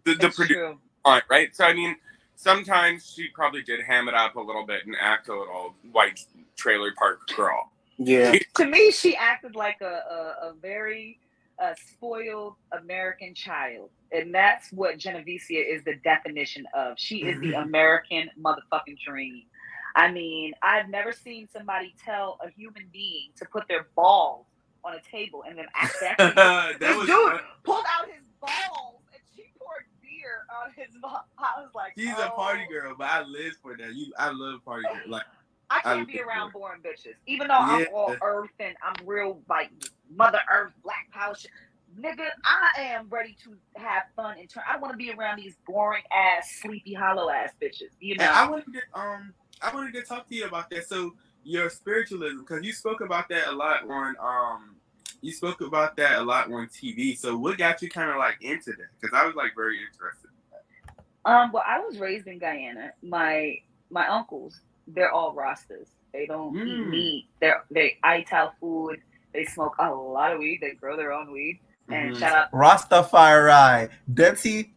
C: The producer want, right? So I mean, sometimes she probably did ham it up a little bit and act a little white trailer park girl.
F: Yeah.
D: To me, she acted like a very spoiled American child. And that's what Genevicia is the definition of. She is the American motherfucking dream. I mean, I've never seen somebody tell a human being to put their balls on a table and then act that. This dude pulled out his balls and she poured beer on his balls. I was like,
E: she's a party girl, but I live for that. I love party girl. Like,
D: I can't be around boring bitches. Even though I'm all earth and I'm real like Mother Earth, Black Power shit. Nigga, I am ready to have fun and turn. I don't want to be around these boring ass, sleepy, hollow ass bitches. You know.
E: And I wanted to talk to you about that. So your spiritualism, because you spoke about that a lot on TV. So what got you kind of like into that? Because I was like very interested in that.
D: Well, I was raised in Guyana. My uncles, they're all Rastas. They don't eat meat. They Ital food. They smoke a lot of weed. They grow their own weed. And shout out
B: Rastafari, dirty.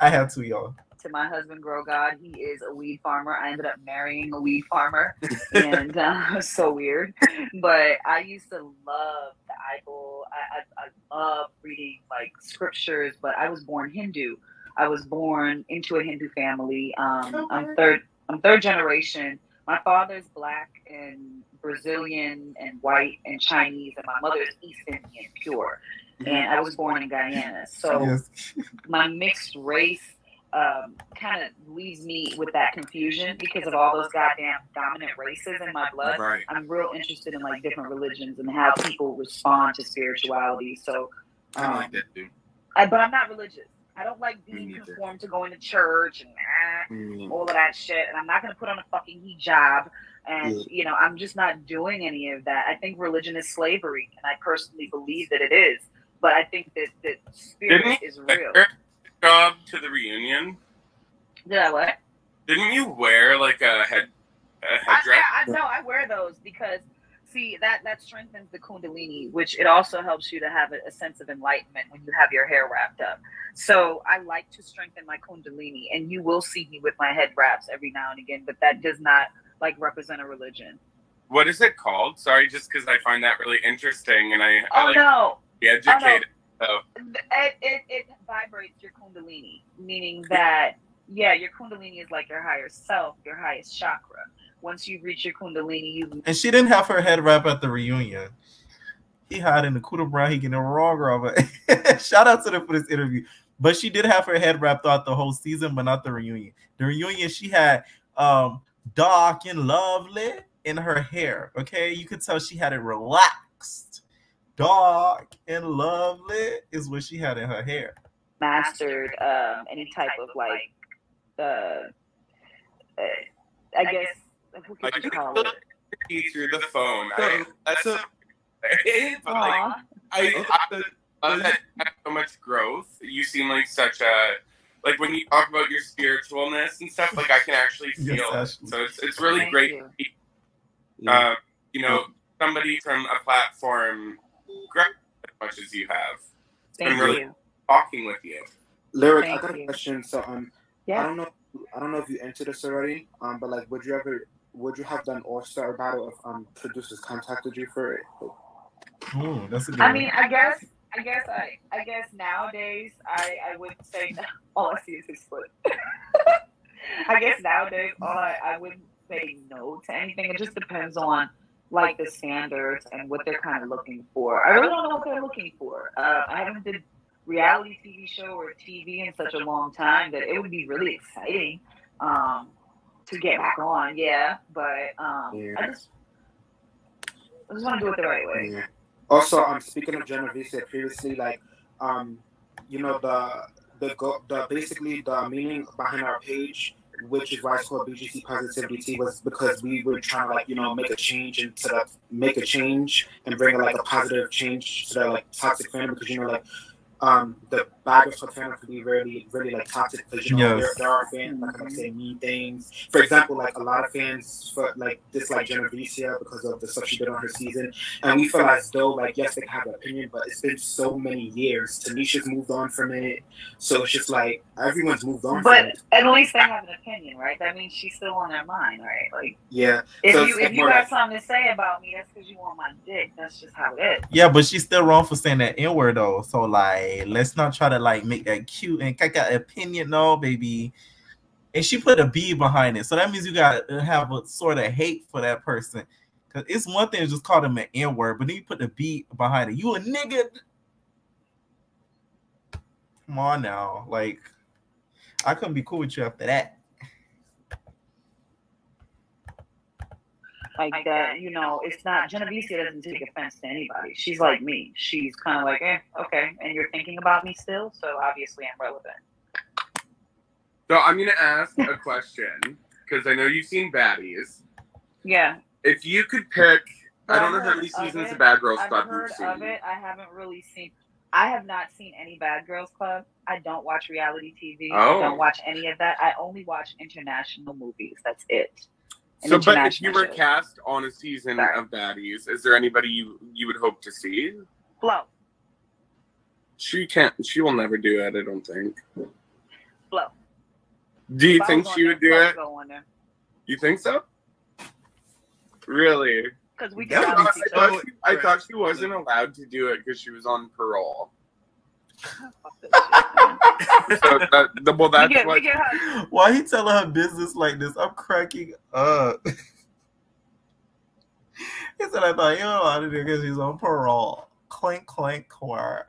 B: I have two, y'all.
D: To my husband, Grow God, he is a weed farmer. I ended up marrying a weed farmer, and so weird. But I used to love the Bible. I love reading like scriptures. But I was born Hindu. I was born into a Hindu family. I'm third generation. My father's Black and Brazilian and white and Chinese, and my mother is East Indian pure. And I was born in Guyana. So my mixed race kind of leaves me with that confusion because of all those goddamn dominant races in my blood.
E: Right.
D: I'm real interested in like different religions and how people respond to spirituality. So
E: I like that too.
D: But I'm not religious. I don't like being conformed to going to church and all of that shit. And I'm not going to put on a fucking hijab. And, you know, I'm just not doing any of that. I think religion is slavery. And I personally believe that it is. But I think that spirit is real.
C: Job to the reunion?
D: Did I what?
C: Didn't you wear like a headdress?
D: I wear those because, see, that strengthens the Kundalini, which it also helps you to have a sense of enlightenment when you have your hair wrapped up. So I like to strengthen my Kundalini, and you will see me with my head wraps every now and again, but that does not like represent a religion.
C: What is it called? Sorry, just because I find that really interesting, and I like
D: no.
C: be educated.
D: Oh, no. It vibrates your Kundalini, meaning that your Kundalini is like your higher self, your highest chakra. Once you reach your Kundalini,
B: And she didn't have her head wrap at the reunion. He hid in the Kuda Brown. He getting a raw girl. Shout out to them for this interview. But she did have her head wrapped throughout the whole season, but not the reunion. The reunion, she had dark and lovely in her hair. Okay, you could tell she had it relaxed. Dark and lovely is what she had in her hair.
D: Mastered any type of like, I guess, what could you call it?
C: Through the phone. That's a. But
D: Aw.
C: like, I love that so much growth. You seem like such a like when you talk about your spiritualness and stuff. Like I can actually feel it. So it's really
D: Thank
C: great.
D: you.
C: You know, somebody from a platform grab as much as you have.
D: Thank
C: I'm really
D: you.
C: talking with you.
F: Lyric, I
D: Thank
F: got a
D: you.
F: question. So
D: Yeah.
F: I don't know if you entered this already. But like, would you have done All-Star battle if producers contacted you for it?
B: Ooh, that's a good
D: I
B: one.
D: mean, I guess nowadays I would say all I see is his foot. I guess nowadays I wouldn't say no to anything. It just depends on like the standards and what they're kind of looking for. I really don't know what they're looking for. I haven't did reality TV show or TV in such a long time that it would be really exciting to get back on. Yeah, but I just want to do it the right way.
F: Yeah. Also, speaking of Genevieve previously, like, you know, the basically the meaning behind our page which is why it's called BGC Positivity Tea, was because we were trying to, like, you know, make a change and and bring like a positive change to that like toxic fandom, because, you know, like the bad girls fandom can be really, really like toxic, because, you know, there are fans that can, like, say mean things. For example, like a lot of fans dislike Genovese because of the stuff she did on her season, and we feel as though, like, yes, they can have an opinion, but it's been so many years. Tanisha's moved on from it, so it's just like everyone's moved on.
D: But at least they have an opinion, right? That means she's still on their mind, right? Like,
F: yeah.
D: If you have something to say about me, that's because you want my dick. That's just how it is.
B: Yeah, but she's still wrong for saying that N-word though. So like, let's not try to like make that cute and got an opinion, no, baby. And she put a B behind it, so that means you gotta have a sort of hate for that person. Cause it's one thing to just call them an N-word, but then you put the B behind it. You a nigga? Come on now, like I couldn't be cool with you after that.
D: Like that, you know, it's not, Genovese doesn't take offense to anybody. She's like me. She's kind of like, okay, and you're thinking about me still, so obviously I'm relevant.
C: So I'm going to ask a question, because I know you've seen Baddies.
D: Yeah.
C: If you could pick, I don't know how many seasons of Bad Girls Club you've seen.
D: I've heard of it. I haven't really seen, I have not seen any Bad Girls Club. I don't watch reality TV.
C: Oh.
D: I don't watch any of that. I only watch international movies. That's it.
C: So, but if you were cast on a season of Baddies, is there anybody you would hope to see?
D: Flo.
C: She can't. She will never do it, I don't think.
D: Flo.
C: Do you think she would do it? You think so? Really?
D: Because we.
C: I thought she wasn't allowed to do it because she was on parole. So
B: why he telling her business like this? I'm cracking up. He said, I thought you know how to do because he's on parole. Clink, clink, choir.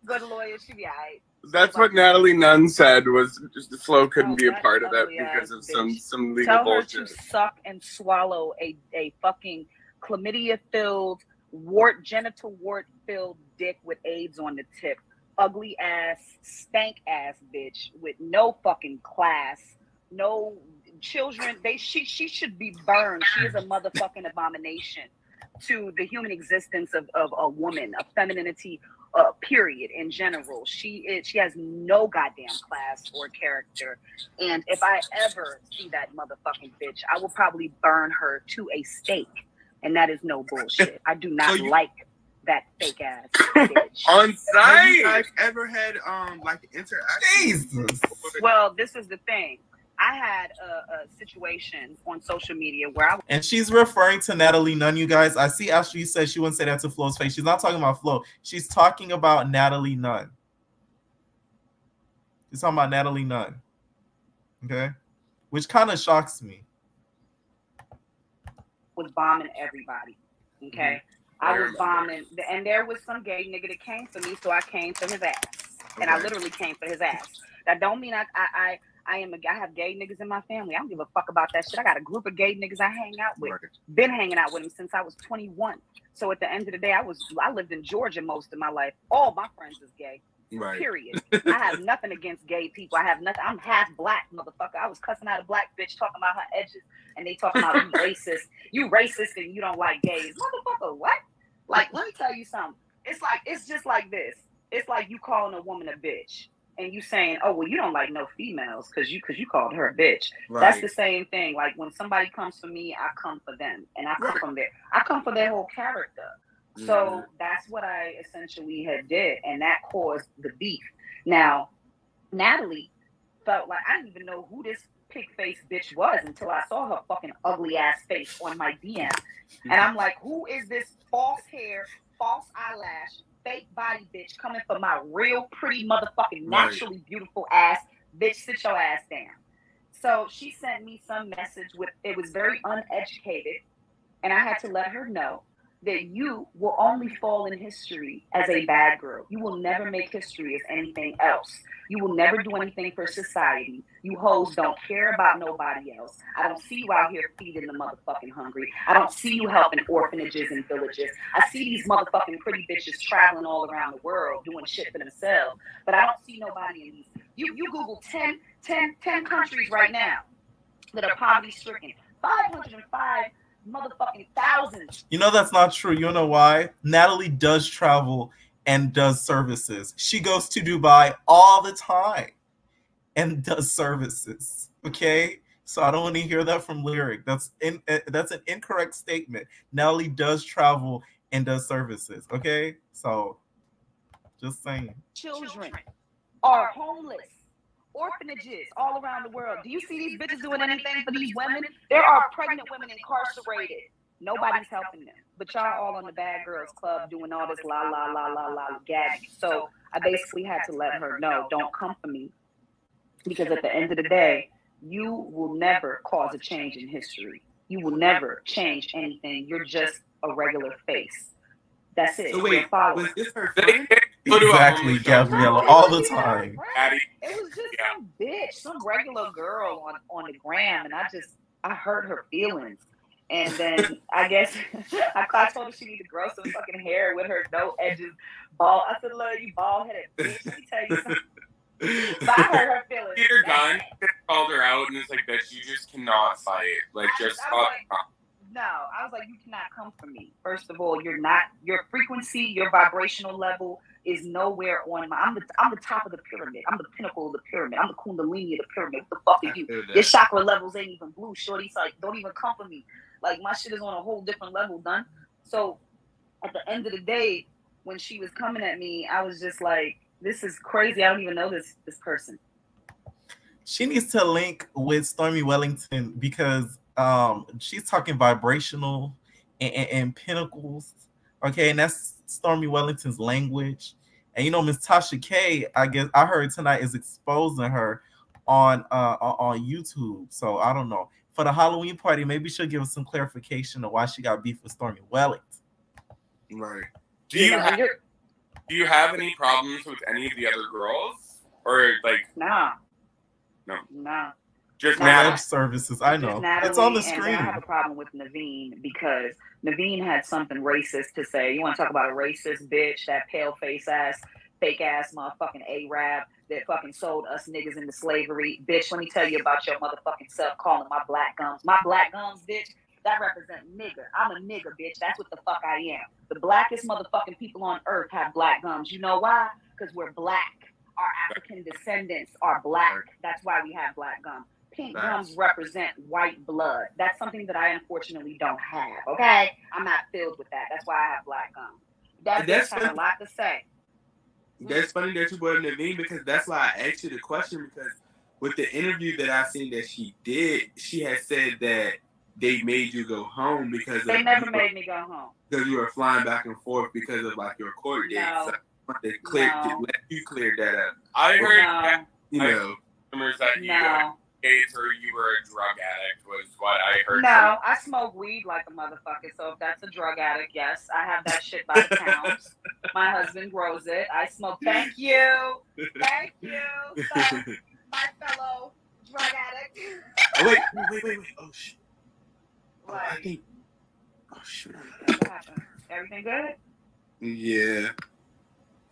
D: Good lawyer, she be alright.
C: That's what Natalie Nunn said, was just Flo couldn't be a part of that because of some legal
D: Tell
C: bullshit.
D: her to suck and swallow a fucking chlamydia-filled, genital wart-filled dick with AIDS on the tip. Ugly ass, stank ass bitch with no fucking class, no children. She should be burned. She is a motherfucking abomination to the human existence of a woman, of femininity, period, in general. She has no goddamn class or character. And if I ever see that motherfucking bitch, I will probably burn her to a stake. And that is no bullshit. I do not like that fake ass bitch.
C: On site.
E: Have you guys ever had like interaction?
B: Jesus.
D: Well, this is the thing. I had a situation on social media where
B: and she's referring to Natalie Nunn, you guys. I see Ashley said she wouldn't say that to Flo's face. She's not talking about Flo. She's talking about Natalie Nunn. She's talking about Natalie Nunn. Okay? Which kind of shocks me.
D: Was bombing everybody. Okay? I was bombing, and there was some gay nigga that came for me, so I came for his ass. And I literally came for his ass. That don't mean I have gay niggas in my family. I don't give a fuck about that shit. I got a group of gay niggas I hang out with. Been hanging out with them since I was 21. So at the end of the day, I lived in Georgia most of my life. All my friends is gay.
E: Right.
D: Period. I have nothing against gay people. I have nothing. I'm half black, motherfucker. I was cussing out a black bitch talking about her edges, and they talking about you racist. You racist and you don't like gays. Motherfucker, what? Like, let me tell you something. It's just like this. It's like you calling a woman a bitch. And you saying, oh, well, you don't like no females because you called her a bitch. Right. That's the same thing. Like when somebody comes for me, I come for them. And I come for their whole character. So that's what I essentially had did. And that caused the beef. Now, Natalie felt like I didn't even know who this pig-faced bitch was until I saw her fucking ugly ass face on my DM. And I'm like, who is this false hair, false eyelash, fake body bitch coming for my real pretty motherfucking naturally beautiful ass? Bitch, sit your ass down. So she sent me some message it was very uneducated, and I had to let her know that you will only fall in history as a bad girl. You will never make history as anything else. You will never do anything for society. You hoes don't care about nobody else. I don't see you out here feeding the motherfucking hungry. I don't see you helping orphanages and villages. I see these motherfucking pretty bitches traveling all around the world doing shit for themselves. But I don't see nobody in these You Google 10 countries right now that are poverty stricken. 505 motherfucking thousands.
B: You know that's not true. You know why? Natalie does travel and does services. She goes to Dubai all the time and does services. Okay? So I don't want to hear that from Lyric. That's an incorrect statement. Natalie does travel and does services. Okay? So just saying.
D: Children are homeless. Orphanages all around the world. Do you see these bitches doing anything for these women? There are pregnant women incarcerated. Nobody's helping them. But y'all all on the Bad Girls Club doing all this la la la la la gagging. So I basically had to let her know, don't come for me. Because at the end of the day, you will never cause a change in history. You will never change anything. You're just a regular face. That's it.
E: So wait, was this her friend?
B: Exactly, Gabriella, all the time.
D: It was just some bitch, some regular girl on the gram, and I hurt her feelings. And then I guess I told her she needed to grow some fucking hair with her no edges, bald. I said, "Look, you bald headed bitch." Let me tell you something. But I hurt her feelings.
C: Peter Gunn called her out and it's like, "Bitch, you just cannot fight. Like, just stop."
D: No, I was like, you cannot come for me. First of all, you're not. Your frequency, your vibrational level is nowhere on my. I'm the top of the pyramid. I'm the pinnacle of the pyramid. I'm the Kundalini of the pyramid. What the fuck are you? Your chakra levels ain't even blue, shorty. So like, don't even come for me. Like my shit is on a whole different level, done. So at the end of the day, when she was coming at me, I was just like, this is crazy. I don't even know this person.
B: She needs to link with Stormy Wellington because she's talking vibrational and pinnacles, okay, and that's Stormy Wellington's language. And you know, Miss Tasha K, I guess I heard tonight is exposing her on YouTube. So I don't know. For the Halloween party, maybe she'll give us some clarification of why she got beef with Stormy Wellington.
C: Right. Do you have any problems with any of the other girls, or like?
D: No.
C: Just
B: Natalie services. I know. It's on the screen.
D: I have a problem with Naveen because Naveen had something racist to say. You want to talk about a racist bitch, that pale face ass, fake ass motherfucking Arab that fucking sold us niggas into slavery. Bitch, let me tell you about your motherfucking self calling my black gums. My black gums, bitch, that represent nigger. I'm a nigger, bitch. That's what the fuck I am. The blackest motherfucking people on earth have black gums. You know why? Because we're black. Our African descendants are black. That's why we have black gums. Pink gums represent white blood. That's something that I unfortunately don't have. Okay? I'm not filled with that. That's why I have black gums. That's has a lot to say.
E: That's funny that you brought up Naveen because that's why I asked you the question, because with the interview that I seen that she did, she had said that they made you go home because
D: they never made me go home.
E: Because you were flying back and forth because of like your court date. So they let you clear that up.
C: I heard that,
E: you know,
C: rumors that you AIDS or you were a drug addict was what I heard.
D: No, I smoke weed like a motherfucker. So if that's a drug addict, yes, I have that shit by the pounds. My husband grows it. I smoke. Thank you, so, my fellow drug addict.
E: Oh, wait. Oh shit.
D: What?
E: I think. Oh shit.
D: What happened? Everything good?
E: Yeah.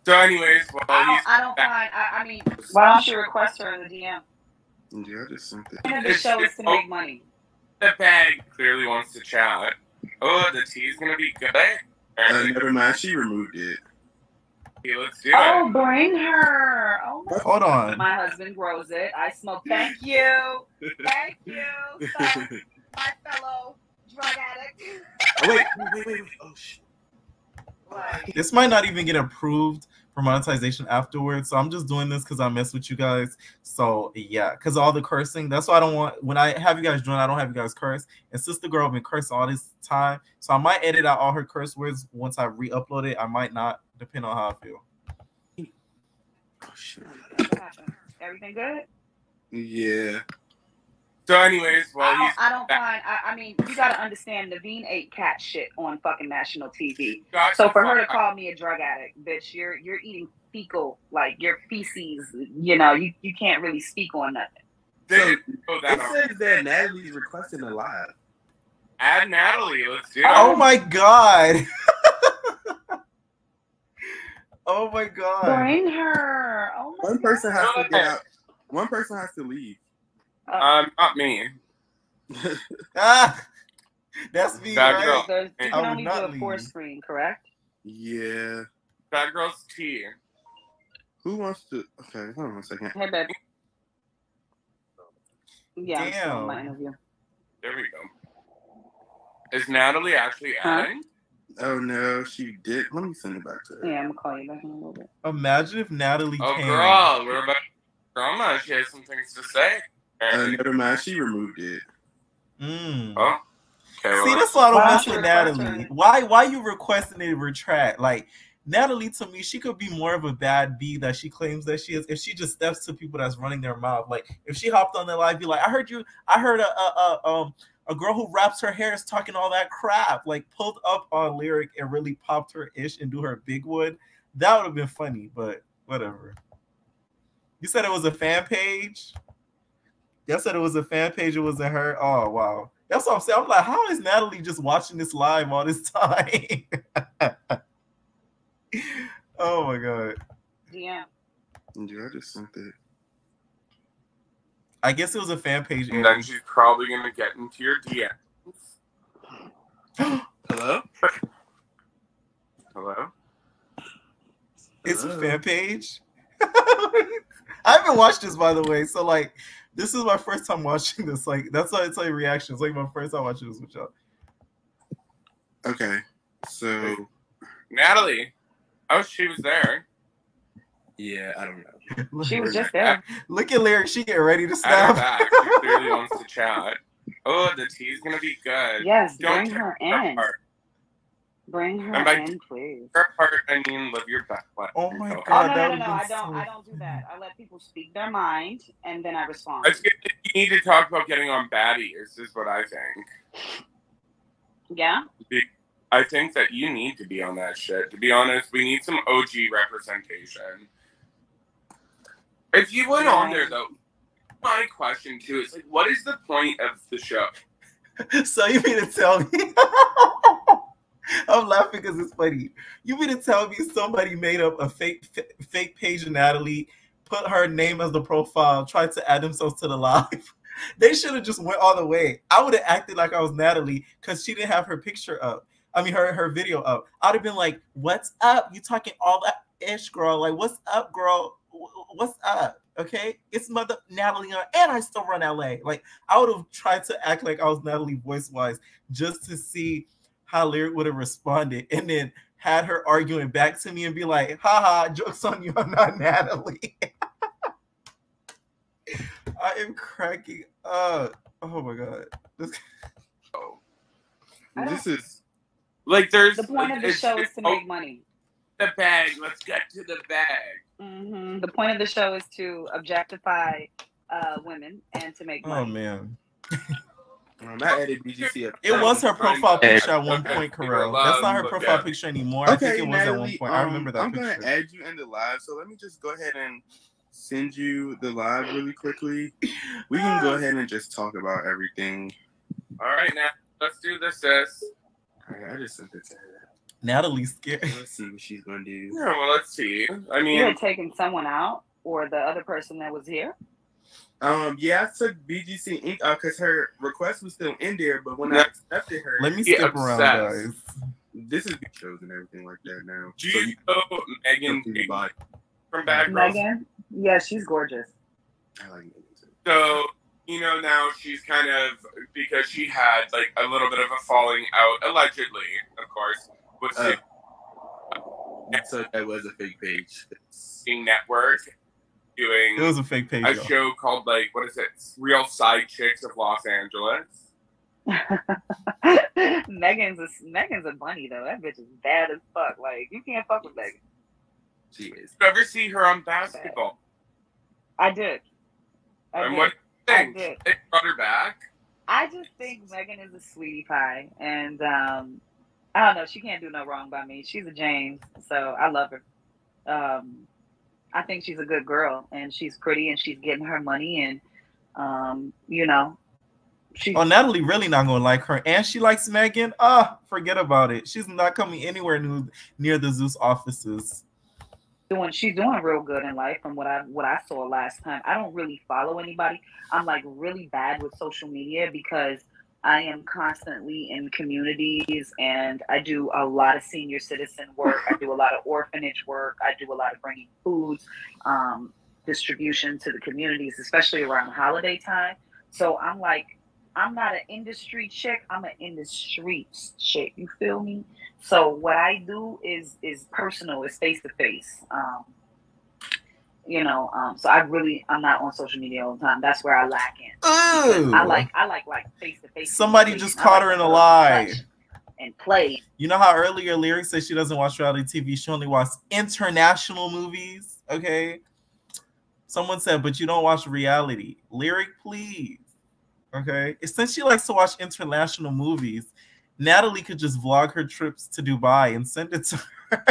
C: So, anyways, well,
D: I don't find. I mean, why don't you request her in the DM?
E: Yeah, just something.
D: The show is to make money.
C: The bag clearly wants to chat. Oh, the tea's gonna be good.
E: Never mind, she removed it.
C: Okay, let's do
D: it. Bring her. Oh my
B: Hold on.
D: My husband grows it. I smoke. Thank you. Thank you, so, my fellow drug addict.
E: Oh, wait. Oh shit.
B: This might not even get approved for monetization afterwards, so I'm just doing this because I mess with you guys. So yeah, because all the cursing, that's why I don't want, when I have you guys join, I don't have you guys curse. And Sister Girl been cursing all this time, so I might edit out all her curse words once I re-upload it. I might not, depend on how I feel.
E: Oh shit.
D: Everything good?
E: Yeah.
C: So anyways, well,
D: I mean, you gotta understand, Naveen ate cat shit on fucking national TV. So for her to call me a drug addict, bitch, you're eating fecal, like your feces. You know, you can't really speak on nothing.
E: It says that Natalie's requesting a live.
C: Add Natalie. Let's do it.
B: Oh my god. Oh my god.
D: Bring her. Oh my
E: One person has to get out. One person has to leave.
C: Not me.
B: That's me,
C: Bad
B: right?
C: girl.
D: You can only do a 4-screen, correct?
E: Yeah.
C: Bad girl's tea.
E: Who wants to? Okay, hold on a second.
D: Hey, baby. Yeah, I'm still
B: Damn.
D: on my interview.
C: There we go. Is Natalie actually adding?
E: Oh no, she did. Let me send it back to her.
D: Yeah, I'm gonna call you back in a little bit.
B: Imagine if Natalie
C: Oh,
B: came.
C: girl, we're about drama. She has some things to say.
E: Never mind, she removed it.
C: Oh. Okay,
B: See,
C: well,
B: that's why I don't
D: Why
B: mess
D: don't
B: with
D: you request
B: Natalie.
D: her?
B: Why you requesting it to retract? Like, Natalie, to me, she could be more of a bad bee that she claims that she is if she just steps to people that's running their mouth. Like, if she hopped on their live, be like, I heard a girl who wraps her hair is talking all that crap, like pulled up on Lyric and really popped her ish and do her big one. That would have been funny, but whatever. You said it was a fan page? Y'all said it was a fan page, it wasn't her? Oh, wow. That's what I'm saying. I'm like, how is Natalie just watching this live all this time? Oh, my God.
D: Yeah.
E: Yeah, I just sent it.
B: I guess it was a fan page.
C: And then she's probably going to get into your DMs.
E: Hello?
C: Hello?
B: It's a fan page? I haven't watched this, by the way. So, like, this is my first time watching this. Like, that's why it's like reactions. Like, my first time watching this with y'all.
E: Okay, so
C: Natalie. Oh, she was there.
E: yeah, I don't know.
D: She was just there.
B: Look at Lyric. She getting ready to
C: At her
B: snap.
C: back. She clearly wants to chat. Oh, the tea's going to be good.
D: Yes,
C: Don't
D: bring her
C: tear
D: in.
C: apart.
D: Bring her
C: And by
D: in, please.
C: Her part, I mean, live your best life.
B: Oh my
D: Oh,
B: God.
D: no,
B: that
D: no,
B: would've
D: no,
B: been
D: I don't do that. I let people speak their mind, and then I respond.
C: You need to talk about getting on Baddies, is what I think.
D: Yeah?
C: I think that you need to be on that shit. To be honest, we need some OG representation. If you went on there, though, my question, too, is, like, what is the point of the show?
B: So you mean to tell me? I'm laughing because it's funny. You mean to tell me somebody made up a fake page of Natalie, put her name as the profile, tried to add themselves to the live? They should have just went all the way. I would have acted like I was Natalie because she didn't have her picture up. I mean, her video up. I'd have been like, what's up? You talking all that ish, girl. Like, what's up, girl? What's up? Okay? It's mother Natalie and I still run LA. Like, I would have tried to act like I was Natalie voice-wise just to see how Lyric would have responded, and then had her arguing back to me and be like, haha, joke's on you, I'm not Natalie. I am cracking up. Oh my God.
E: This is
C: like, there's
D: The point of the show is to make money.
C: The bag. Let's get to the bag.
D: Mm-hmm. The point of the show is to objectify women and to make money.
B: Oh man.
E: I added BGC up.
B: It was her profile picture at one point, Carell. That's not her profile picture anymore.
E: Okay,
B: I think it was
E: Natalie,
B: at one point. I remember that
E: I'm
B: picture.
E: gonna add you in the live, so let me just go ahead and send you the live really quickly. We can go ahead and just talk about everything.
C: All right, now let's do this, sis.
E: Alright, I just sent it to her.
B: Natalie's scared.
E: Let's see what she's gonna do.
C: Yeah, well, let's see. I mean,
D: You had taken someone out, or the other person that was here?
E: Yeah, I took BGC Inc. because her request was still in there, but when I accepted her,
B: Let me
C: Get
B: skip around,
C: obsessed.
B: guys.
E: this is shows and everything like that now.
C: do you know Megan
E: Something about-
C: from Bad Girls?
D: Megan? Yeah, she's gorgeous.
E: I like Megan too.
C: So, you know, now she's kind of, because she had, like, a little bit of a falling out, allegedly, of course, with
E: So that was a fake page.
C: Sing Network doing
B: It was a fake page.
C: a
B: though.
C: show called, like, what is it? Real Side Chicks of Los Angeles.
D: Megan's a bunny though. That bitch is bad as fuck. Like, you can't fuck with Megan.
E: She is.
C: Did you ever see her on Basketball?
D: I did.
C: And what do you think?
D: I did.
C: They brought her back?
D: I just think Megan is a sweetie pie, and I don't know. She can't do no wrong by me. She's a James, so I love her. I think she's a good girl, and she's pretty, and she's getting her money, and you know, she's.
B: Oh, Natalie really not gonna like her, and she likes Megan. Forget about it. She's not coming anywhere near the Zeus offices.
D: she's doing real good in life from what I saw last time. I don't really follow anybody. I'm like really bad with social media because I am constantly in communities and I do a lot of senior citizen work. I do a lot of orphanage work. I do a lot of bringing foods, distribution to the communities, especially around holiday time. So I'm like, I'm not an industry chick. I'm an in the streets chick. You feel me? So what I do is personal. It's face to face. So I'm not on social media all the time. That's where I lack in.
B: Ooh.
D: I like face to face.
B: Somebody just caught her in a lie.
D: And play.
B: You know how earlier Lyric said she doesn't watch reality TV. She only watches international movies. Okay. Someone said, but you don't watch reality. Lyric, please. Okay. Since she likes to watch international movies, Natalie could just vlog her trips to Dubai and send it to her.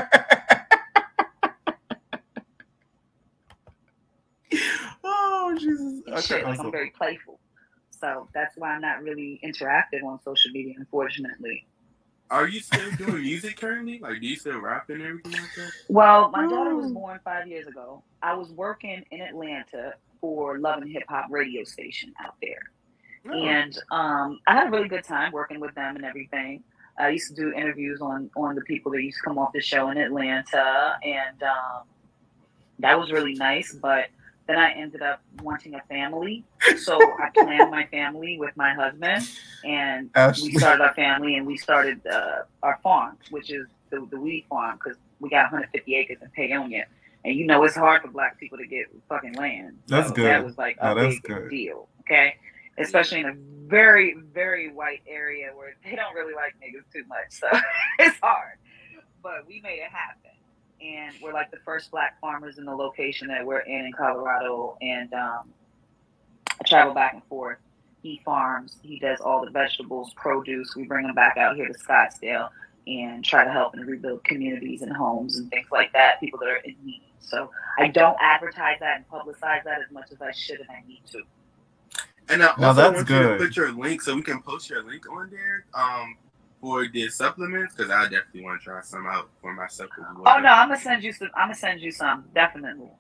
B: Oh, Jesus. Okay,
D: I'm very playful. So that's why I'm not really interactive on social media, unfortunately.
E: Are you still doing music currently? Like, do you still rap and everything like that?
D: Well, my daughter was born 5 years ago. I was working in Atlanta for Love and Hip Hop radio station out there. Oh. And I had a really good time working with them and everything. I used to do interviews on the people that used to come off the show in Atlanta, and that was really nice. But then I ended up wanting a family, so I planned my family with my husband, and we started our family, and we started our farm, which is the weed farm, because we got 150 acres in Paonia, and you know it's hard for Black people to get fucking land.
B: That's good.
D: That was like a big deal, okay? Especially in a very, very white area where they don't really like niggas too much, so it's hard. But we made it happen. And we're like the first Black farmers in the location that we're in Colorado. And I travel back and forth. He farms. He does all the vegetables, produce. We bring them back out here to Scottsdale and try to help and rebuild communities and homes and things like that, people that are in need. So I don't advertise that and publicize that as much as I should and I need to.
E: And I also want you to put your link so we can post your link on there. For the supplements, because I definitely want to try some out for myself.
D: Oh no, I'm gonna send you some. Definitely.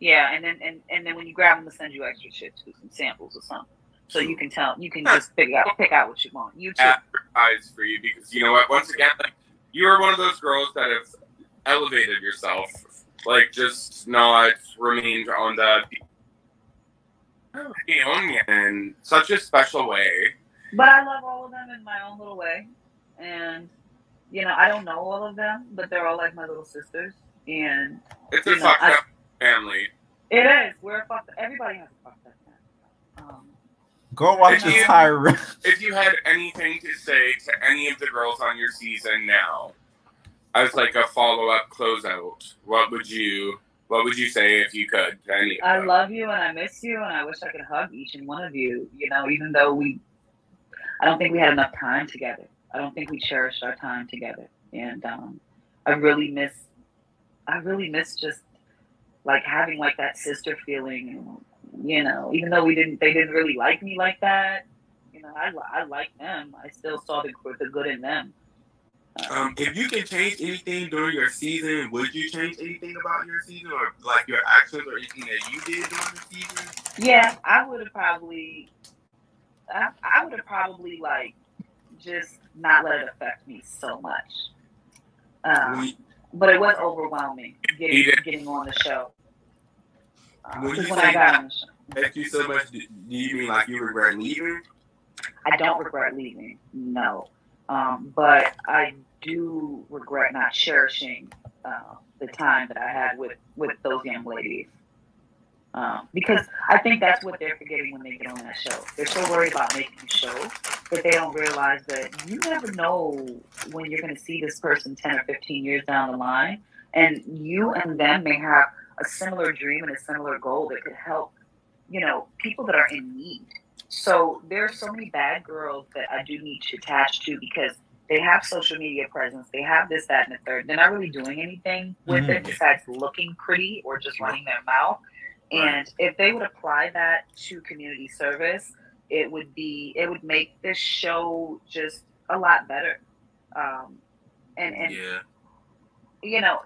D: Yeah, and then when you grab them, I'm gonna send you extra shit too, some samples or something, so you can just pick out what you want. You too.
C: Advertise for you, because you know what? Once again, like, you are one of those girls that have elevated yourself, like just not remained on the in such a special way.
D: But I love all of them in my own little way. And, I don't know all of them, but they're all like my little sisters. And
C: it's a fucked up family.
D: It is. We're a fucked up. Everybody has a fucked up family.
B: Go watch the Tyra.
C: If you had anything to say to any of the girls on your season now, as like a follow-up closeout, what would you say if you could to any of them?
D: I love you and I miss you and I wish I could hug each and one of you, even though I don't think we had enough time together. I don't think we cherished our time together. And I really miss just like having like that sister feeling, even though they didn't really like me like that. I like them. I still saw the good in them.
E: If you can change anything during your season, would you change anything about your season or like your actions or anything that you did during the season?
D: Yeah, I would have probably like just not let it affect me so much. But it was overwhelming getting on the show.
E: When you say that thank you so much, do you mean like you regret leaving?
D: I don't regret leaving, no. But I do regret not cherishing the time that I had with those young ladies. Because I think that's what they're forgetting when they get on that show. They're so worried about making a show that they don't realize that you never know when you're going to see this person 10 or 15 years down the line. And you and them may have a similar dream and a similar goal that could help, people that are in need. So there are so many bad girls that I do need to attach to because they have social media presence. They have this, that, and the third. They're not really doing anything with it besides looking pretty or just running their mouth. And if they would apply that to community service, it would make this show just a lot better. you know,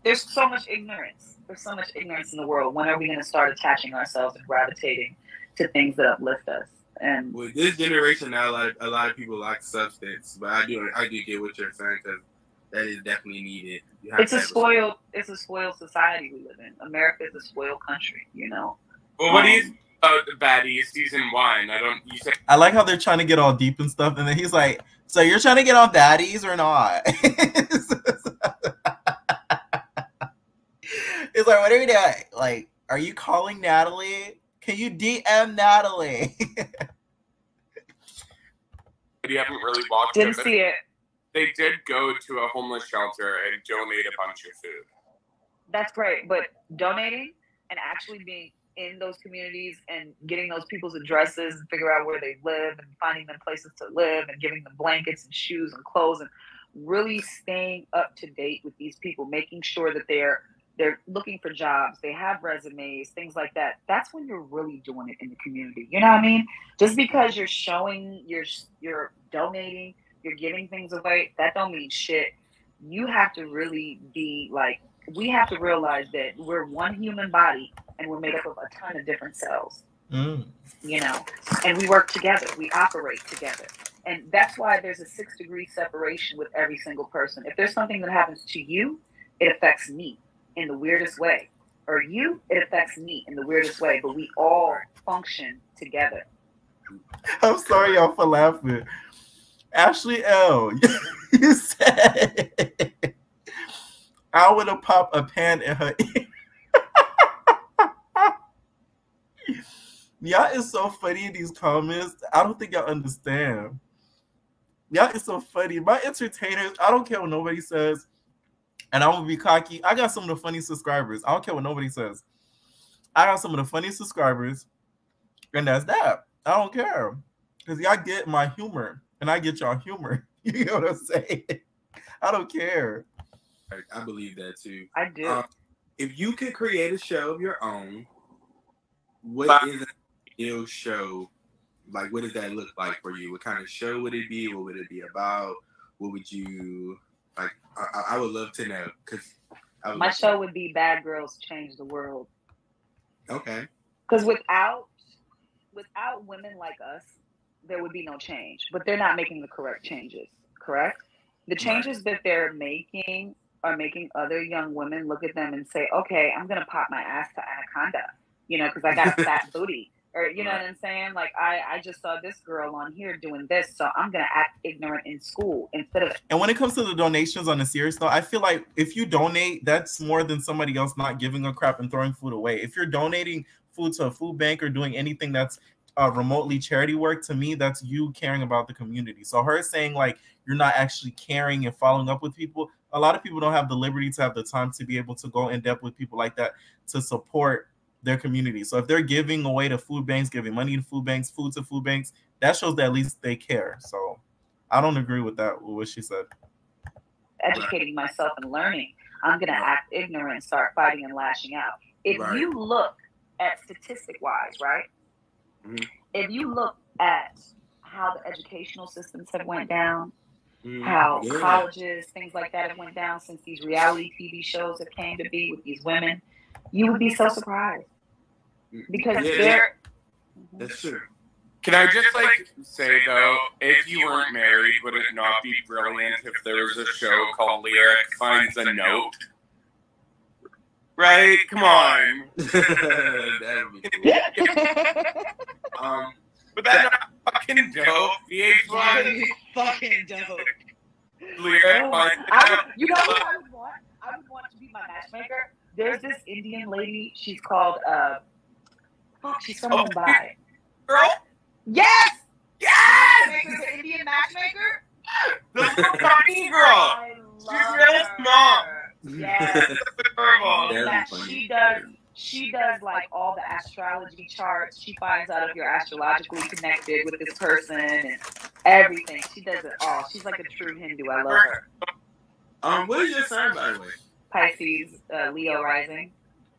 D: there's so much ignorance. There's so much ignorance in the world. When are we going to start attaching ourselves and gravitating to things that uplift us? And
E: with this generation now, a lot of people lack substance, but I do get what you're saying, because that is definitely needed.
D: It's a spoiled society we live in. America is a spoiled country, you know.
C: Well, what do you think about the Baddies season 1?
B: I like how they're trying to get all deep and stuff, and then he's like, "So you're trying to get on Baddies or not?" It's like, what are you doing? Like, are you calling Natalie? Can you DM Natalie?
C: You haven't really watched
D: Didn't see it.
C: They did go to a homeless shelter and donate a bunch of food.
D: That's great, but donating and actually being in those communities and getting those people's addresses and figure out where they live and finding them places to live and giving them blankets and shoes and clothes and really staying up to date with these people, making sure that they're looking for jobs, they have resumes, things like that. That's when you're really doing it in the community. You know what I mean? Just because you're showing, you're donating, you're giving things away, that don't mean shit. You have to really be like, we have to realize that we're one human body and we're made up of a ton of different cells. You know, and we work together, we operate together. And that's why there's a 6-degree separation with every single person. If there's something that happens to you, it affects me in the weirdest way. Or you, it affects me in the weirdest way. But we all function together.
B: I'm sorry, y'all, for laughing. Ashley L., you said I would have popped a pan in her ear. Y'all is so funny in these comments. I don't think y'all understand. Y'all is so funny. My entertainers, I don't care what nobody says. And I'm going to be cocky. I got some of the funniest subscribers. I don't care what nobody says. I got some of the funniest subscribers. And that's that. I don't care. Because y'all get my humor. And I get y'all humor. You know what I'm saying? I don't care.
E: I believe that too.
D: I do.
E: If you could create a show of your own, what is an ideal show? Like, what does that look like for you? What kind of show would it be? What would it be about? What would you like? I would love to know, because
D: my show would be Bad Girls Change the World.
E: Okay.
D: Because without women like us, there would be no change. But they're not making the correct changes, correct? The changes that they're making are making other young women look at them and say, okay, I'm going to pop my ass to Anaconda, you know, because I got a fat booty. Or, you know what I'm saying? Like, I just saw this girl on here doing this, so I'm going to act ignorant in school instead of...
B: And when it comes to the donations on a serious note, I feel like if you donate, that's more than somebody else not giving a crap and throwing food away. If you're donating food to a food bank or doing anything that's remotely charity work, to me, that's you caring about the community. So her saying, like, you're not actually caring and following up with people, a lot of people don't have the liberty to have the time to be able to go in depth with people like that to support their community. So if they're giving away to food banks, giving money to food banks, food to food banks, that shows that at least they care. So I don't agree with that, with what she said.
D: Educating myself and learning, I'm going to act ignorant and start fighting and lashing out. If you look at statistic-wise, right? If you look at how the educational systems have went down, how colleges, things like that have went down since these reality TV shows have came to be with these women, you would be so surprised. Because they're...
E: That's true.
C: Can I just, like, say, though, if you weren't married, would it not be brilliant if there was a show called Lyrica Finds a Note? Right? Come on.
E: That would be cool.
C: But that's not fucking dope. VH1.
D: Fucking dope.
C: Lyrica Finds a Note.
D: You know what I would want? I would want to be my matchmaker. There's this Indian lady. She's called, she's from Mumbai.
C: Girl?
D: Yes!
C: Yes!
D: She's an Indian matchmaker?
C: The little tiny girl. She's real small.
D: Yes.
C: Adorable.
D: She does like all the astrology charts. She finds out if you're astrologically connected with this person and everything. She does it all. She's like a true Hindu. I love her.
E: What is your sign, by the way?
D: Pisces, Leo rising.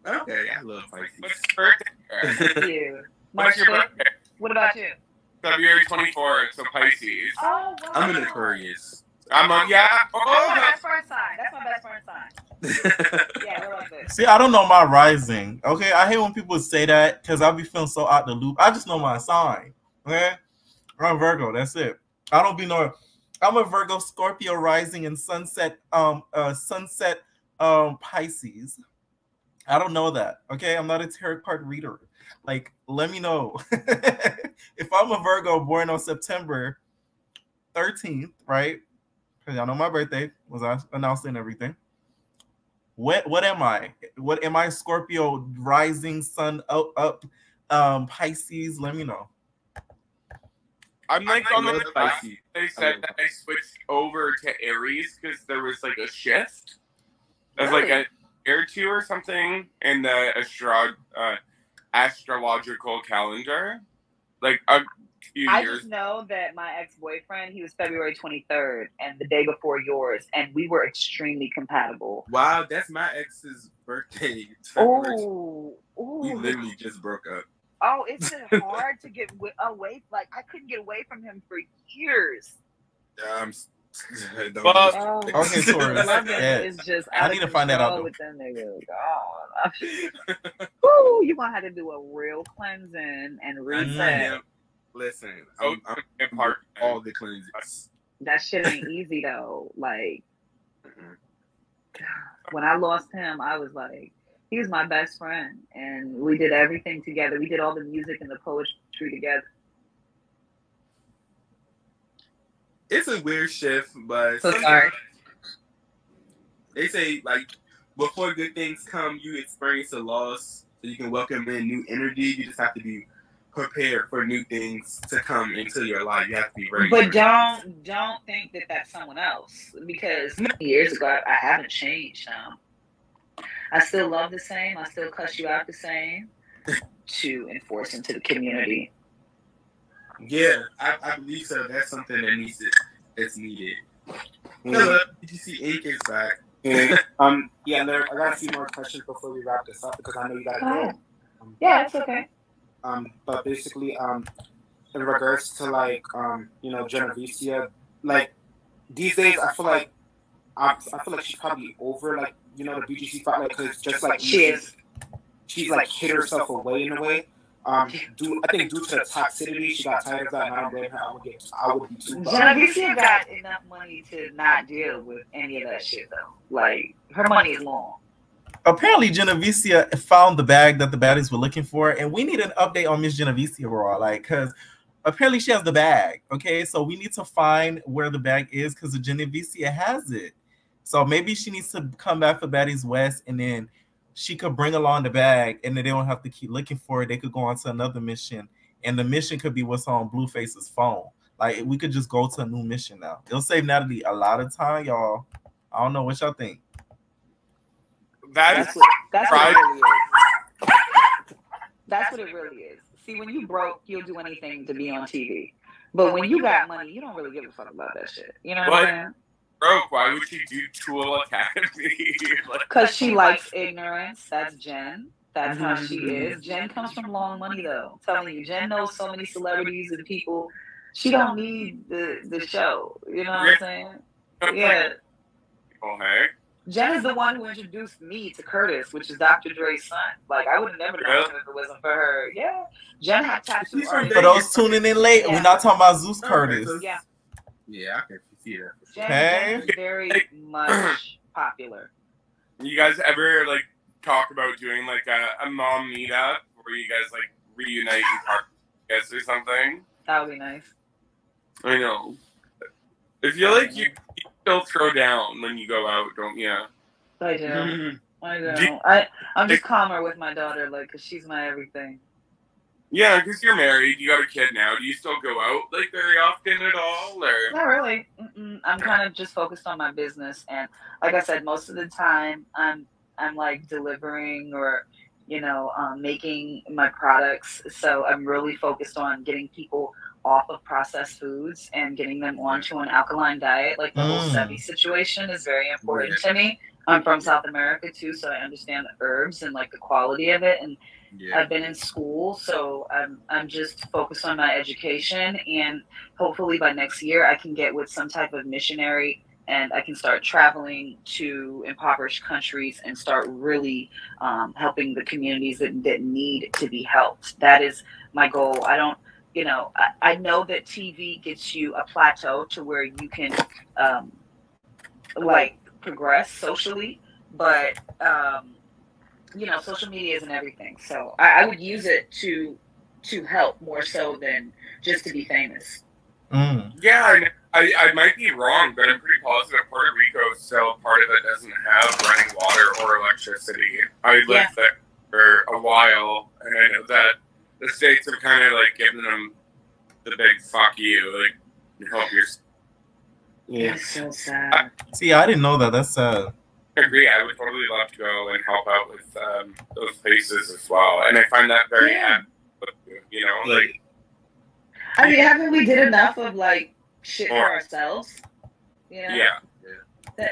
E: Okay, I love Pisces.
C: What's your birthday?
D: Thank you.
C: What's your birthday?
D: What about you?
C: February 24th, so Pisces.
D: Oh, wow.
E: I'm an Aquarius.
C: I'm on, yeah.
D: That's my best friend sign. That's my best friend sign. Yeah, we're like this.
B: See, I don't know my rising. Okay, I hate when people say that because I'll be feeling so out the loop. I just know my sign. Okay, I'm Virgo. That's it. I don't be no. I'm a Virgo, Scorpio rising, and sunset Pisces. I don't know that. Okay, I'm not a tarot card reader. Like, let me know if I'm a Virgo born on September 13th, right? Because y'all know my birthday was announced and everything. What am I? What am I? Scorpio rising, sun up Pisces. Let me know.
C: I'm like on the Pisces. They said that I switched over to Aries because there was like a shift. There's like a year or two or something in the astrological calendar. Like a few
D: I
C: years.
D: just know that my ex-boyfriend, he was February 23rd and the day before yours, and we were extremely compatible.
E: Wow, that's my ex's birthday.
D: Oh,
E: we literally just broke up.
D: Oh, it's hard to get away. Like, I couldn't get away from him for years.
B: Okay, Taurus. Yeah.
D: Is just
B: I need to find that out.
D: With them niggas. God. Woo, you're going to have to do a real cleansing and reset.
E: Listen, I'm part all the cleanses.
D: That shit ain't easy, though. Like, when I lost him, I was like, he was my best friend, and we did everything together. We did all the music and the poetry together.
E: It's a weird shift, but
D: so sorry.
E: They say, like, before good things come, you experience a loss, so you can welcome in new energy. You just have to be prepared for new things to come into your life. You have to be ready.
D: But don't think that that's someone else, because years ago I haven't changed. I still love the same. I still cuss you out the same to enforce into the community.
E: Yeah, I believe so. That's something that's needed. Hello, BGC Inc. is back.
F: Yeah, Lyric, I got a few more questions before we wrap this up because I know you gotta go.
D: Yeah, it's okay.
F: But basically, in regards to like, Genevicia, like these days, I feel like she's probably over like, the BGC fight, like, because just like she's like hid herself away in a way. I think due to the toxicity, she got tired of that, and I don't blame her. I would be too.
D: Genevicia got enough money to not deal with any of that shit though. Like, her money is long.
B: Apparently, Genevicia found the bag that the baddies were looking for, and we need an update on Miss Genevicia, Raw, like, because apparently she has the bag. Okay, so we need to find where the bag is because the Genevicia has it. So maybe she needs to come back for Baddies West, and then she could bring along the bag, and then they don't have to keep looking for it. They could go on to another mission, and the mission could be what's on Blueface's phone. Like, we could just go to a new mission now. It'll save Natalie a lot of time, y'all. I don't know what y'all think.
D: That's what it really is. That's what it really is. See, when you broke, you'll do anything to be on TV. But when you got money, you don't really give a fuck about that shit. You know what I'm saying?
C: Broke, why would she do Tool Academy?
D: Because she likes ignorance. That's Jen. That's how she is. Jen comes from long money, though. I'm telling you, Jen knows so many celebrities and people. She don't need the show. You know what I'm saying? Yeah.
C: Okay.
D: Jen is the one who introduced me to Curtis, which is Dr. Dre's son. Like, I would have never known him if it wasn't for her. Yeah. Jen had tattoos.
B: For those tuning in late, we're not talking about Zeus Curtis.
D: Yeah.
E: Yeah, I can see that.
D: Jen is very much popular.
C: You guys ever, like, talk about doing, like, a mom meetup where you guys, like, reunite and talk or something?
D: That would be nice.
C: I know. I feel like you still throw down when you go out, don't you?
D: I do. I do. I'm just calmer with my daughter, like, because she's my everything.
C: Yeah, because you're married, you got a kid now. Do you still go out, like, very often at all? Or?
D: Not really. I'm kind of just focused on my business. And like I said, most of the time, I'm like, delivering or, making my products. So I'm really focused on getting people off of processed foods and getting them onto an alkaline diet. Like, the whole Sevi situation is very important to me. I'm from South America too, so I understand the herbs and like the quality of it. And
E: Yeah.
D: I've been in school, so I'm just focused on my education, and hopefully by next year I can get with some type of missionary, and I can start traveling to impoverished countries and start really helping the communities that need to be helped. That is my goal. I don't, you know, I know that TV gets you a plateau to where you can like progress socially, but you know, social media isn't everything. So I would use it to help more so than just to be famous.
C: Yeah, I might be wrong, but I'm pretty positive Puerto Rico is still part of it doesn't have running water or electricity. I lived there for a while, and I know that the states have kind of like given them the big fuck you, like help your.
D: Yeah, it's so sad.
B: See, I didn't know that. That's sad.
C: I agree. I would totally love to go and help out with those places as well, and I find that very happy. You know, like.
D: I mean, haven't we did enough of like shit for ourselves? You know?
C: Yeah.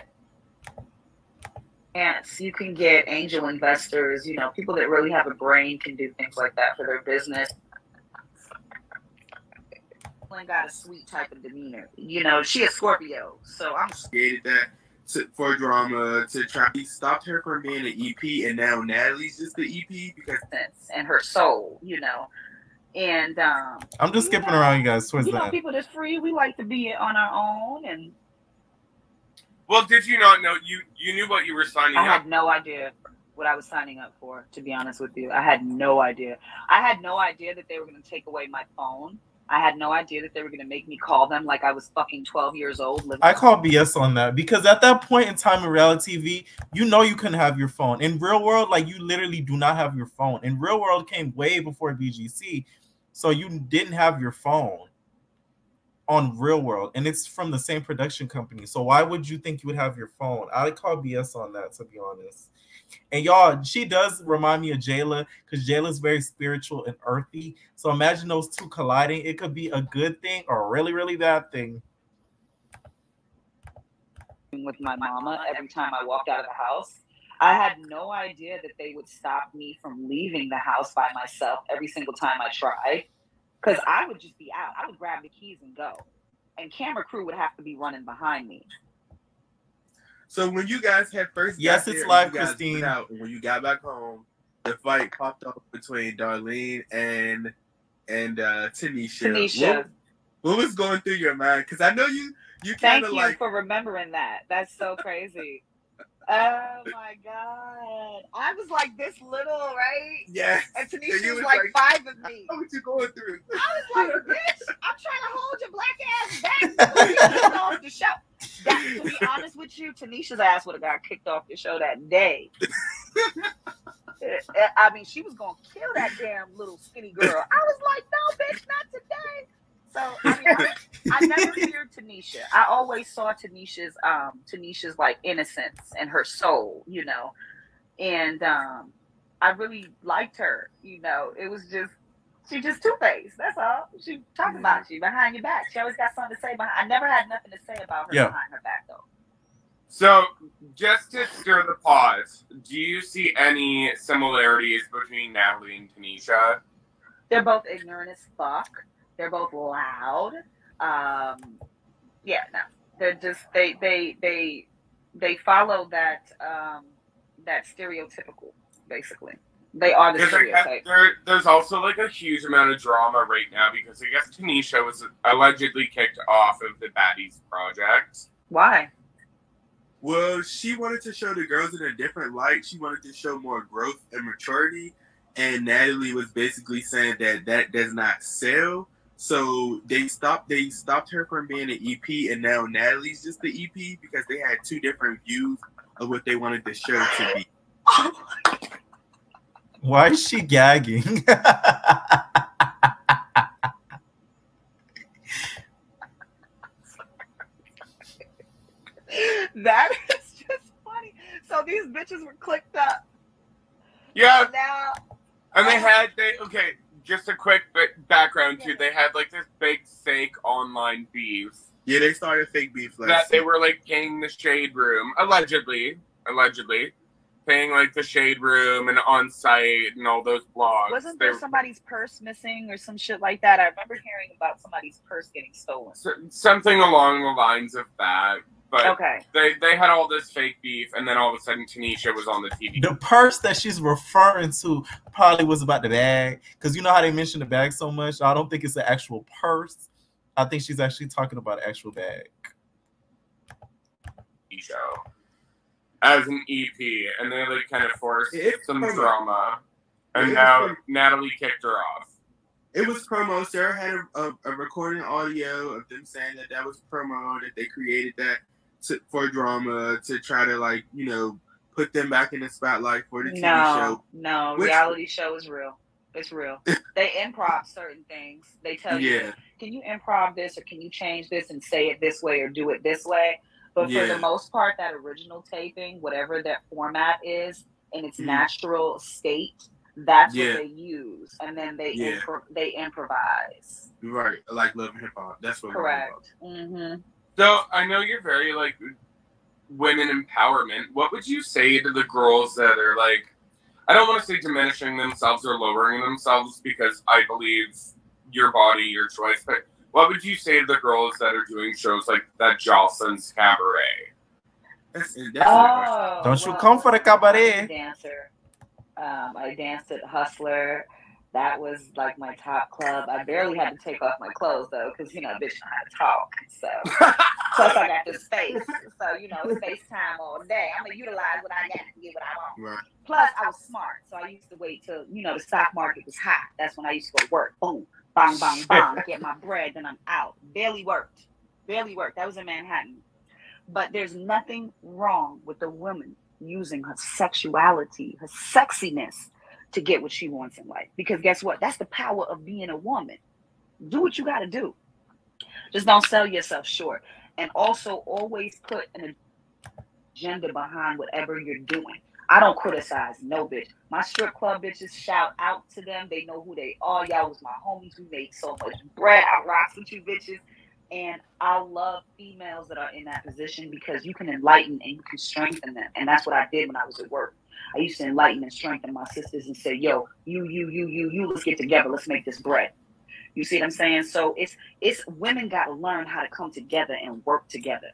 D: Yes, you can get angel investors. You know, people that really have a brain can do things like that for their business. Got a sweet type of demeanor. You know, she a Scorpio, so I'm
E: created that for drama to try. He stopped her from being an EP, and now Natalie's just the EP because
D: and her soul, you know. And
B: I'm just skipping around, you guys. Towards
D: you know,
B: that.
D: people that's free, we like to be on our own. And
C: well, did you not know you knew what you were signing up?
D: I had no idea what I was signing up for. To be honest with you, I had no idea. I had no idea that they were going to take away my phone. I had no idea that they were going to make me call them like I was fucking 12 years old.
B: I call BS on that because at that point in time in reality TV, you know you couldn't have your phone. In real world, like you literally do not have your phone. In real world came way before BGC, so you didn't have your phone on real world, and it's from the same production company. So why would you think you would have your phone? I call BS on that, to be honest. And y'all, she does remind me of Jayla because Jayla's very spiritual and earthy. So imagine those two colliding. It could be a good thing or a really, really bad thing.
D: With my mama every time I walked out of the house, I had no idea that they would stop me from leaving the house by myself every single time I tried. Because I would just be out. I would grab the keys and go. And camera crew would have to be running behind me.
E: So when you guys had first
B: yes, it's live, Christine.
E: Out, when you got back home, the fight popped up between Darlene and Tanisha. What was going through your mind? Because I know you kind of like.
D: Thank you for remembering that. That's so crazy. Oh my god! I was like this little, right?
E: Yes.
D: And Tanisha was like 5 of me.
E: What you going through?
D: I was like, bitch, I'm trying to hold your black ass back. Get off the show. That, to be honest with you, Tanisha's ass would have got kicked off the show that day. I mean, she was gonna kill that damn little skinny girl. I was like, no, bitch, not today. So I mean, I never feared Tanisha. I always saw Tanisha's like innocence and her soul, you know, and I really liked her. You know, it was just she just two-faced. That's all. She talking about you behind your back. She always got something to say behind. I never had nothing to say about her behind her back though.
C: So, just to stir the pot, do you see any similarities between Natalie and Tanisha?
D: They're both ignorant as fuck. They're both loud. Yeah, no. They're just they follow that that stereotypical, basically. They are the stereotype.
C: There's also like a huge amount of drama right now because I guess Tanisha was allegedly kicked off of the Baddies project.
D: Why?
E: Well, she wanted to show the girls in a different light. She wanted to show more growth and maturity. And Natalie was basically saying that does not sell. So they stopped her from being an EP, and now Natalie's just the EP because they had two different views of what they wanted the show to be.
B: Why is she gagging?
D: That is just funny. So these bitches were clicked up.
C: Yeah.
D: Now,
C: and okay, just a quick background too. They had like this big fake online beef.
E: Yeah, they started fake beef.
C: That they were like getting the shade room, allegedly. paying like the Shade Room and On Site and all those blogs.
D: Wasn't there somebody's purse missing or some shit like that? I remember hearing about somebody's purse getting stolen.
C: Something along the lines of that. But
D: okay.
C: They had all this fake beef, and then all of a sudden Tanisha was on the TV.
B: The purse that she's referring to probably was about the bag, because you know how they mention the bag so much. I don't think it's an actual purse. I think she's actually talking about an actual bag.
C: Show as an EP, and then they kind of forced some drama, and now Natalie kicked her off.
E: It was promo. Sarah had a recording audio of them saying that was promo, that they created that for drama to try to, like, you know, put them back in the spotlight for the TV show.
D: No, reality show is real. It's real. They improv certain things. They tell you, can you improv this, or can you change this and say it this way or do it this way? But for the most part, that original taping, whatever that format is, in its natural state, that's what they use, and then they improvise.
E: Right, like Love and Hip Hop. That's what.
D: Correct. Mm-hmm.
C: So I know you're very like women empowerment. What would you say to the girls that are like, I don't want to say diminishing themselves or lowering themselves, because I believe your body, your choice, but what would you say to the girls that are doing shows like that Jocelyn's Cabaret?
B: Don't you come for the cabaret?
D: I'm a dancer. I danced at Hustler. That was like my top club. I barely had to take off my clothes though, because, you know, bitch, I had to talk. So plus I got the space. So, you know, space time all day. I'm gonna utilize what I got to get what I want.
E: Right.
D: Plus I was smart, so I used to wait till, you know, the stock market was hot. That's when I used to go to work. Boom. Bang, bang, bang, get my bread, then I'm out. Barely worked. That was in Manhattan. But there's nothing wrong with the woman using her sexuality, her sexiness, to get what she wants in life. Because guess what? That's the power of being a woman. Do what you got to do. Just don't sell yourself short. And also always put an agenda behind whatever you're doing. I don't criticize no bitch. My strip club bitches, shout out to them. They know who they are. Y'all was my homies. We made so much bread. I rocks with you bitches. And I love females that are in that position, because you can enlighten and you can strengthen them. And that's what I did when I was at work. I used to enlighten and strengthen my sisters and say, yo, you, let's get together. Let's make this bread. You see what I'm saying? So it's women got to learn how to come together and work together.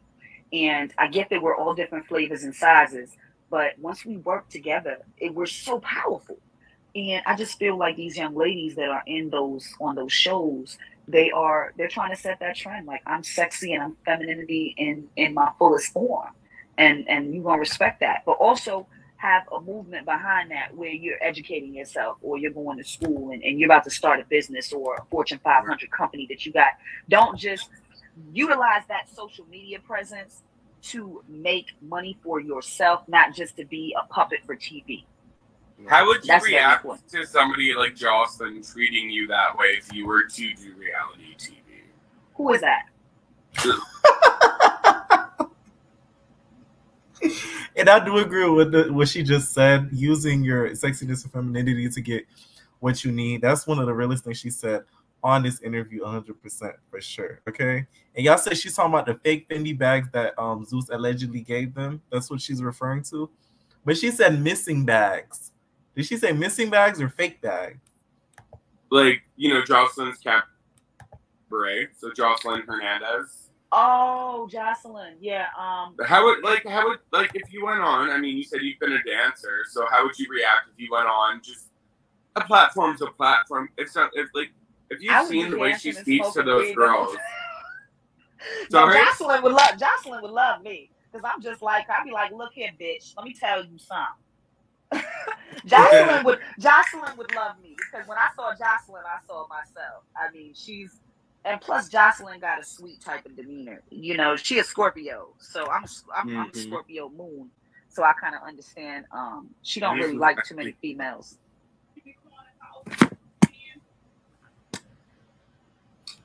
D: And I get that we're all different flavors and sizes, but once we work together, we're so powerful. And I just feel like these young ladies that are on those shows, they're trying to set that trend. Like, I'm sexy and I'm femininity in my fullest form. And you're going to respect that. But also have a movement behind that where you're educating yourself, or you're going to school and you're about to start a business or a Fortune 500 company that you got. Don't just utilize that social media presence to make money for yourself, not just to be a puppet for TV.
C: How would you react to somebody like Jocelyn treating you that way if you were to do reality TV?
D: Who is that?
B: And I do agree with what she just said, using your sexiness and femininity to get what you need. That's one of the realest things she said on this interview, 100% for sure. Okay. And y'all said she's talking about the fake Fendi bags that Zeus allegedly gave them. That's what she's referring to. But she said missing bags. Did she say missing bags or fake bags?
C: Like, you know, Jocelyn's Cabaret. So Jocelyn Hernandez.
D: Oh, Jocelyn. Yeah.
C: How would if you went on, I mean, you said you've been a dancer, so how would you react if you went on? Just a platform's a platform. If you've seen the way she speaks to those girls.
D: No, Jocelyn would love me. Because I'm just like, I'd be like, look here, bitch, let me tell you something. Jocelyn would love me, because when I saw Jocelyn, I saw myself. I mean, and plus Jocelyn got a sweet type of demeanor. You know, she a Scorpio, so I'm a Scorpio moon, so I kind of understand. She don't really like too many females.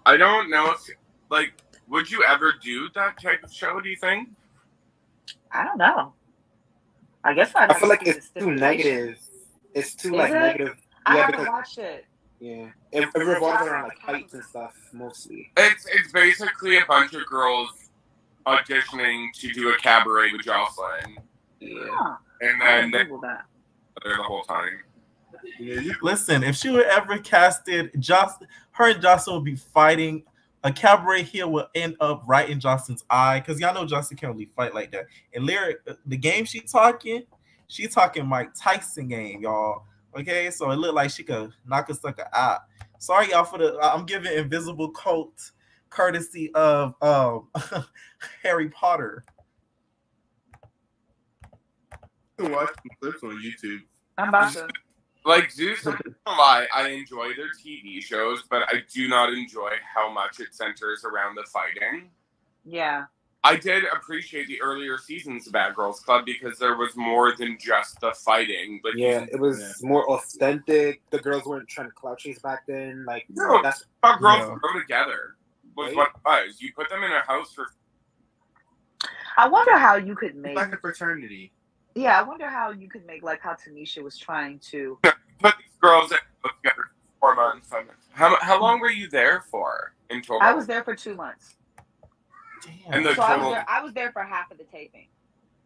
C: I don't know if, would you ever do that type of show, do you think?
D: I don't know. I guess
F: I feel like it's too negative. It's too negative.
D: I haven't watched it.
F: Yeah, it revolves around heights and stuff mostly.
C: It's basically a bunch of girls auditioning to do a cabaret with Jocelyn.
F: Yeah,
C: and then they
D: Google that.
C: there the whole time.
E: Yeah,
B: Listen, if she were ever casted, her and Jocelyn would be fighting. A cabaret heel will end up right in Jocelyn's eye, because y'all know Jocelyn can't really fight like that. And the game she talking Mike Tyson game, y'all. Okay, so it looked like she could knock a sucker out. Sorry, y'all, I'm giving invisible coat courtesy of Harry Potter.
E: You can watch some clips on YouTube.
D: I'm about to.
C: Like Zeus, I'm not gonna lie, I enjoy their TV shows, but I do not enjoy how much it centers around the fighting.
D: Yeah.
C: I did appreciate the earlier seasons of Bad Girls Club because there was more than just the fighting. But
F: yeah, it was more authentic. The girls weren't trying to clout chase back then. Like,
C: no,
F: that's
C: how girls grow together was
F: Right.
C: what it was. You put them in a house for.
D: I wonder how you could make.
E: Like a fraternity.
D: Yeah, I wonder how you could make like how Tanisha was trying to.
C: Put these girls in together for 4 months. How long were you there for in total?
D: I was there for 2 months.
B: Damn.
C: And the
D: So
C: total.
D: I was there for half of the taping.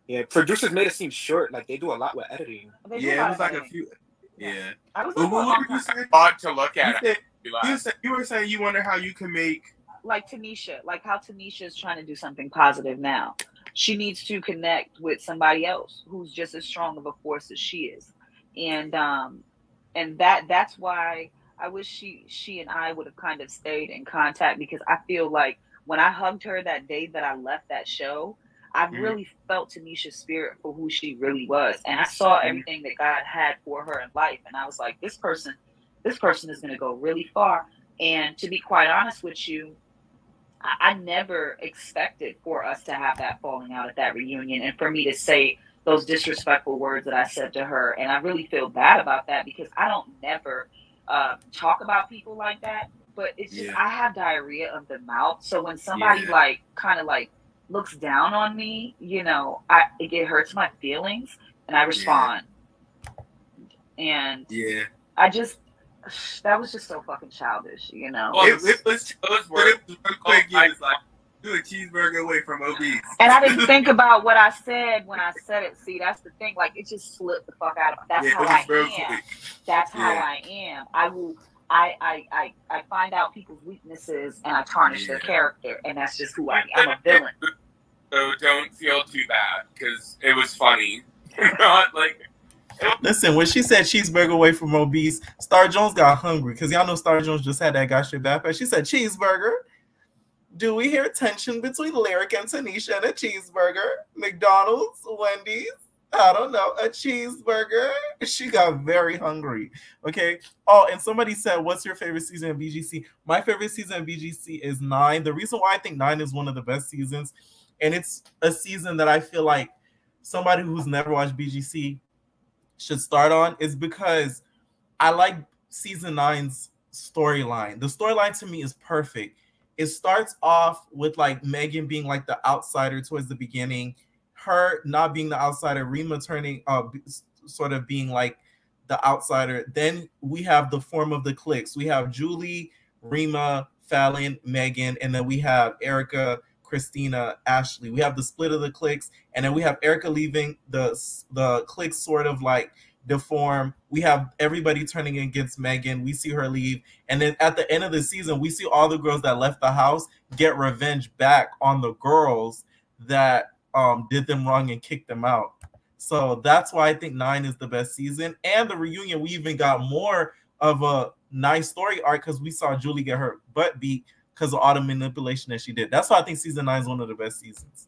F: yeah. Producers made it seem short. Like they do a lot with editing.
D: They do a
E: Yeah,
D: lot
E: it was
D: of
E: like a
D: editing.
E: few. Yeah.
D: I was
E: But
D: there for a
E: what
D: long
E: were you
D: time.
E: saying?
C: Thought to look at
E: You
C: it.
E: you were saying you wonder how you can make.
D: Like Tanisha, like how Tanisha is trying to do something positive now. She needs to connect with somebody else who's just as strong of a force as she is, and that's why I wish she and I would have kind of stayed in contact, because I feel like when I hugged her that day that I left that show, I really felt Tanisha's spirit for who she really was, and I saw everything that God had for her in life, and I was like, this person is going to go really far. And to be quite honest with you, I never expected for us to have that falling out at that reunion, and for me to say those disrespectful words that I said to her. And I really feel bad about that, because I don't never talk about people like that, but it's just, I have diarrhea of the mouth. So when somebody like kind of like looks down on me, you know, it hurts my feelings, and I respond. And I just, that was just so fucking childish, you know.
C: Well,
E: It was real quick. It was like do a cheeseburger away from obese.
D: And I didn't think about what I said when I said it. See, that's the thing. Like, it just slipped the fuck out of me. That's how I am. That's how I am. I will. I find out people's weaknesses and I tarnish their character, and that's just who I am. I'm a villain.
C: So don't feel too bad, because it was funny. Not like.
B: Listen, when she said cheeseburger away from obese, Star Jones got hungry, because y'all know Star Jones just had that guy straight backpack. She said cheeseburger. Do we hear tension between Lyrica and Tanisha and a cheeseburger? McDonald's, Wendy's, I don't know, a cheeseburger. She got very hungry. Okay. Oh, and somebody said, what's your favorite season of BGC? My favorite season of BGC is 9. The reason why I think 9 is one of the best seasons, and it's a season that I feel like somebody who's never watched BGC should start on, is because I like season 9's storyline. The storyline to me is perfect. It starts off with like Megan being like the outsider towards the beginning, her not being the outsider, Rima turning sort of being like the outsider. Then we have the form of the cliques. We have Julie, Rima, Fallon, Megan, and then we have Erica, Christina, Ashley. We have the split of the cliques, and then we have Erica leaving the cliques sort of like deform. We have everybody turning against Megan. We see her leave, and then at the end of the season, we see all the girls that left the house get revenge back on the girls that did them wrong and kicked them out. So that's why I think 9 is the best season. And the reunion, we even got more of a nice story arc, because we saw Julie get her butt beat because of all the manipulation that she did. That's why I think season 9 is one of the best seasons.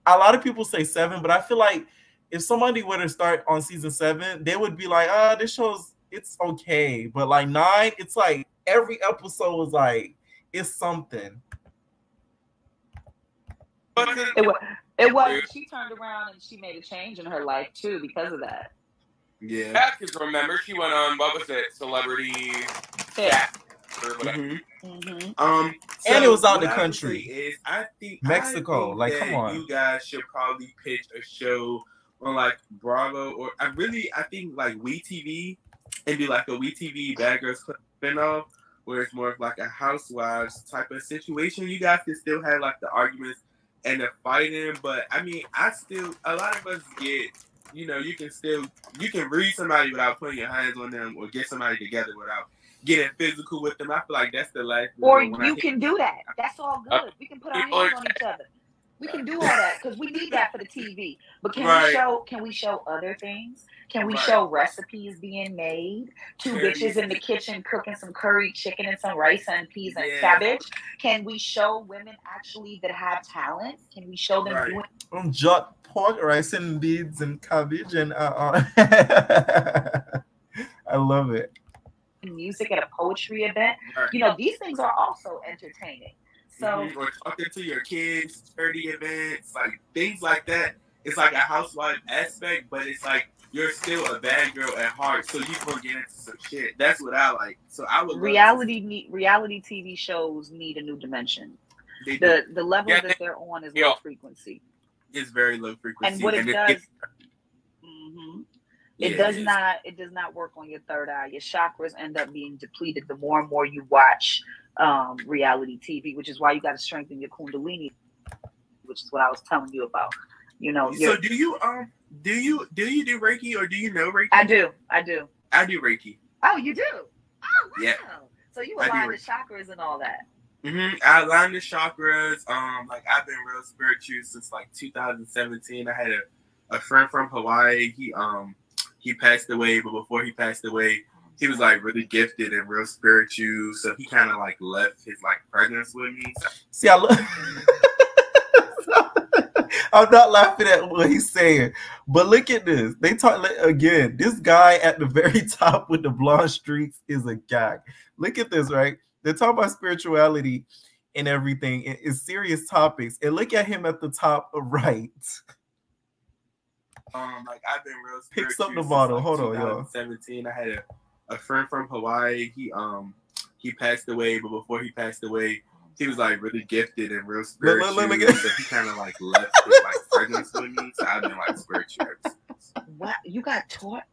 B: A lot of people say 7, but I feel like if somebody were to start on season 7, they would be like, this show's, it's okay. But like 9, it's like every episode was like, it's something.
D: It was. She turned around and she made a change in her life too because of that.
C: Yeah, because remember she went on, what was it, Celebrity Chat or whatever.
E: So
B: and it was out in the
E: what
B: country.
E: Is I think
B: Mexico. Like, come on.
E: You guys should probably pitch a show on like Bravo, or I think like WeTV, and do like a WeTV Bad Girls Club spinoff, where it's more of like a housewives type of situation. You guys can still have like the arguments and the fighting, but I mean, a lot of us get you know, you can read somebody without putting your hands on them, or get somebody together without getting physical with them. I feel like that's the last.
I: Or you can do that. That's all good. We can put our hands on each other. We can do all that because we need that for the TV. But can we show other things? Can we show recipes being made? Two bitches in the kitchen cooking some curry chicken and some rice and peas and cabbage. Can we show women actually that have talent? Can we show them doing
B: Jot pork, rice and beans and cabbage and I love it.
I: Music at a poetry event? You know, these things are also entertaining. So
E: or talking to your kids, charity events, like things like that. It's like a housewife aspect, but it's like you're still a bad girl at heart, so you gonna get into some shit. That's what I like. So I would
I: reality TV shows need a new dimension. The level that they're on is low frequency.
E: It's very low frequency,
I: and what it does. It does not work on your third eye. Your chakras end up being depleted the more and more you watch reality TV, which is why you got to strengthen your Kundalini, which is what I was telling you about. You know.
E: So do you do Reiki, or do you know Reiki?
I: I do.
E: I do Reiki.
I: Oh, you do? Oh, wow.
E: Yeah.
I: So you align the chakras and all that.
E: I align the chakras. Like I've been real spiritual since like 2017. I had a friend from Hawaii. He passed away, but before he passed away, he was like really gifted and real spiritual. So he kind of like left his like presence with me.
B: See, I'm not laughing at what he's saying, but look at this. They talk again. This guy at the very top with the blonde streaks is a gag. Look at this, right? They're talking about spirituality and everything. It's serious topics. And look at him at the top right.
E: Like I've been real spiritual.
B: Picks up the bottle.
E: Like
B: hold on, y'all.
E: 2017. I had a friend from Hawaii. He passed away, but before he passed away, he was like really gifted and real spiritual. So he kind of like left his like presence with me. So I've been like spiritual ever since.
I: What? You got taught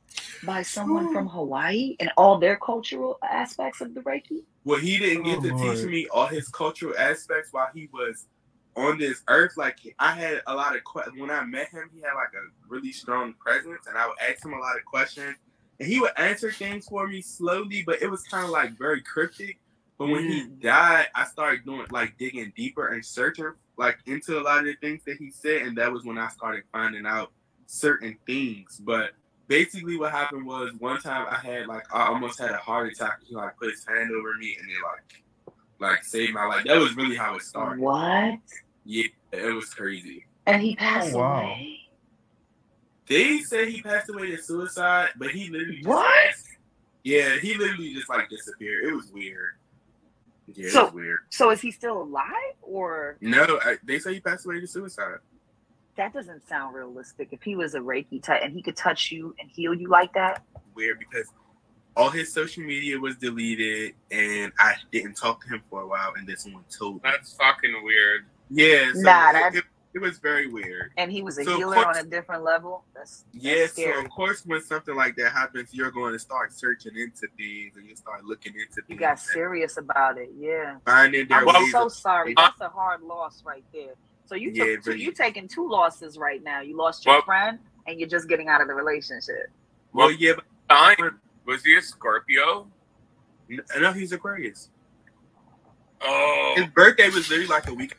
I: by someone from Hawaii and all their cultural aspects of the Reiki?
E: Well, he didn't get to teach me all his cultural aspects while he was on this earth. Like I had a lot of questions. When I met him, he had like a really strong presence, and I would ask him a lot of questions, and he would answer things for me slowly, but it was kind of like very cryptic. But when he died, I started digging deeper and searching like into a lot of the things that he said, and that was when I started finding out certain things. But basically what happened was one time I almost had a heart attack. He like put his hand over me and it like saved my life. That was really how it started.
I: What?
E: Yeah, it was crazy.
I: And he passed away?
E: They say he passed away to suicide, but he literally he literally just like disappeared. It was weird. Yeah, it was weird.
I: So is he still alive or?
E: No, they say he passed away to suicide.
I: That doesn't sound realistic. If he was a Reiki type and he could touch you and heal you like that.
E: Weird, because all his social media was deleted and I didn't talk to him for a while, and this one told me.
C: That's fucking weird.
E: Yeah, so it was very weird.
I: And he was a healer on a different level? That's scary.
E: So of course when something like that happens, you're going to start searching into things and you start looking into things.
I: You got serious about it, yeah.
E: Finding their
I: I'm so sorry. That's a hard loss right there. So you're taking two losses right now. You lost your friend and you're just getting out of the relationship.
E: Well, yeah, but
C: was he a Scorpio?
E: No, he's Aquarius.
C: Oh.
E: His birthday was literally like a week.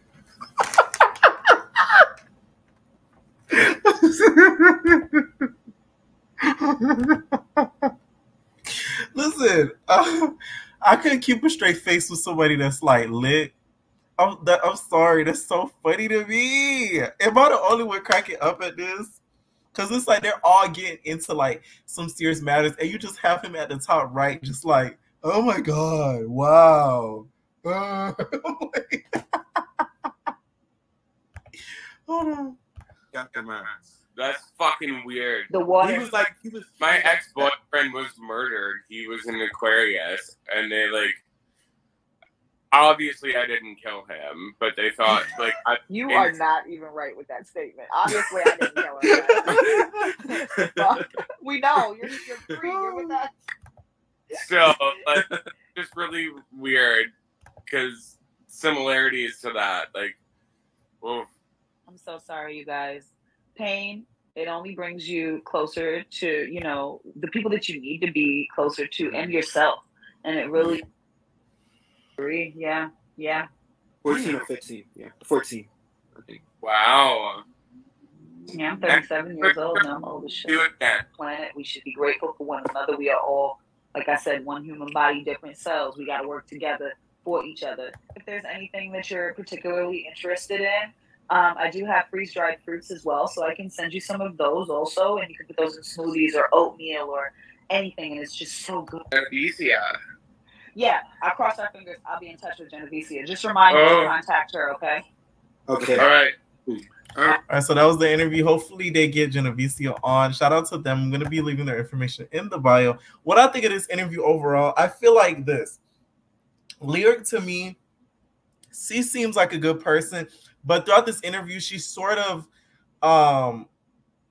B: Listen, I couldn't keep a straight face with somebody that's like lit. I'm sorry, that's so funny to me. Am I the only one cracking up at this? Because it's like they're all getting into like some serious matters, and you just have him at the top right, just like, oh my god, wow. Hold on.
E: Got the mind.
C: That's fucking weird.
I: The water.
E: He was.
C: My ex-boyfriend was murdered. He was an Aquarius, and they like. Obviously, I didn't kill him, but they thought like
I: you are not even right with that statement. Obviously, I didn't kill him. We know you're free. You're with us.
C: So, like, just really weird because similarities to that, like, oof.
I: I'm so sorry, you guys. Pain, It only brings you closer to, you know, the people that you need to be closer to and yourself. And it really, yeah.
F: 14 or 15. Yeah, 14. I think.
C: Wow.
I: Yeah, I'm 37 years old now. I'm old as shit.
C: Do it then.
I: Planet. We should be grateful for one another. We are all, like I said, one human body, different cells. We got to work together for each other. If there's anything that you're particularly interested in, I do have freeze-dried fruits as well, so I can send you some of those also, and you can put those in smoothies or oatmeal or anything, and it's just so good.
C: Genevicia.
I: Yeah, I'll cross our fingers. I'll be in touch with Genevicia. Just remind me to contact her, okay?
F: Okay.
C: All right.
B: All right, so that was the interview. Hopefully they get Genevicia on. Shout out to them. I'm going to be leaving their information in the bio. What I think of this interview overall, I feel like this. Lyric, to me, she seems like a good person, but throughout this interview, she sort of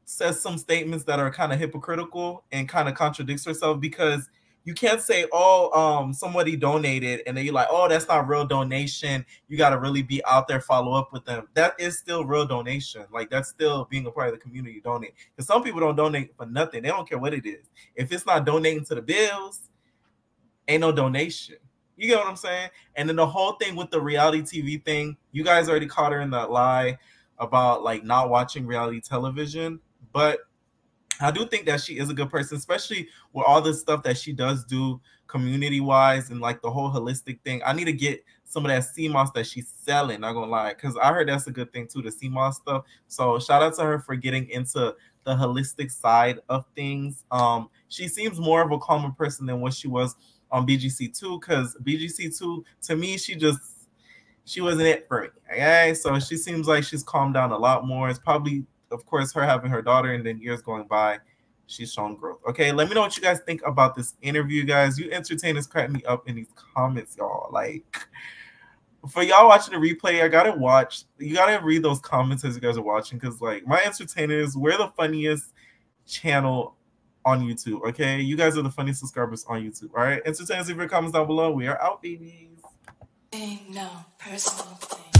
B: says some statements that are kind of hypocritical and kind of contradicts herself, because you can't say, oh, somebody donated, and then you're like, oh, that's not real donation. You got to really be out there, follow up with them. That is still real donation. Like, that's still being a part of the community, donate. Because some people don't donate for nothing. They don't care what it is. If it's not donating to the bills, ain't no donation. You get what I'm saying? And then the whole thing with the reality TV thing, you guys already caught her in that lie about, like, not watching reality television. But I do think that she is a good person, especially with all the stuff that she does do community-wise and like the whole holistic thing. I need to get some of that CMOS that she's selling, not gonna lie, because I heard that's a good thing too, the CMOS stuff. So shout out to her for getting into the holistic side of things. She seems more of a calmer person than what she was on BGC2, because BGC2, to me, she wasn't it for me. Okay, so she seems like she's calmed down a lot more. It's probably, of course, her having her daughter, and then years going by, she's shown growth. Okay, let me know what you guys think about this interview, guys. You entertainers crack me up in these comments, y'all. Like, for y'all watching the replay, you gotta read those comments as you guys are watching, because like, my entertainers, we're the funniest channel on YouTube. Okay, you guys are the funniest subscribers on YouTube. All right, entertainers, leave your comments down below. We are out, babies.
J: No personal thing.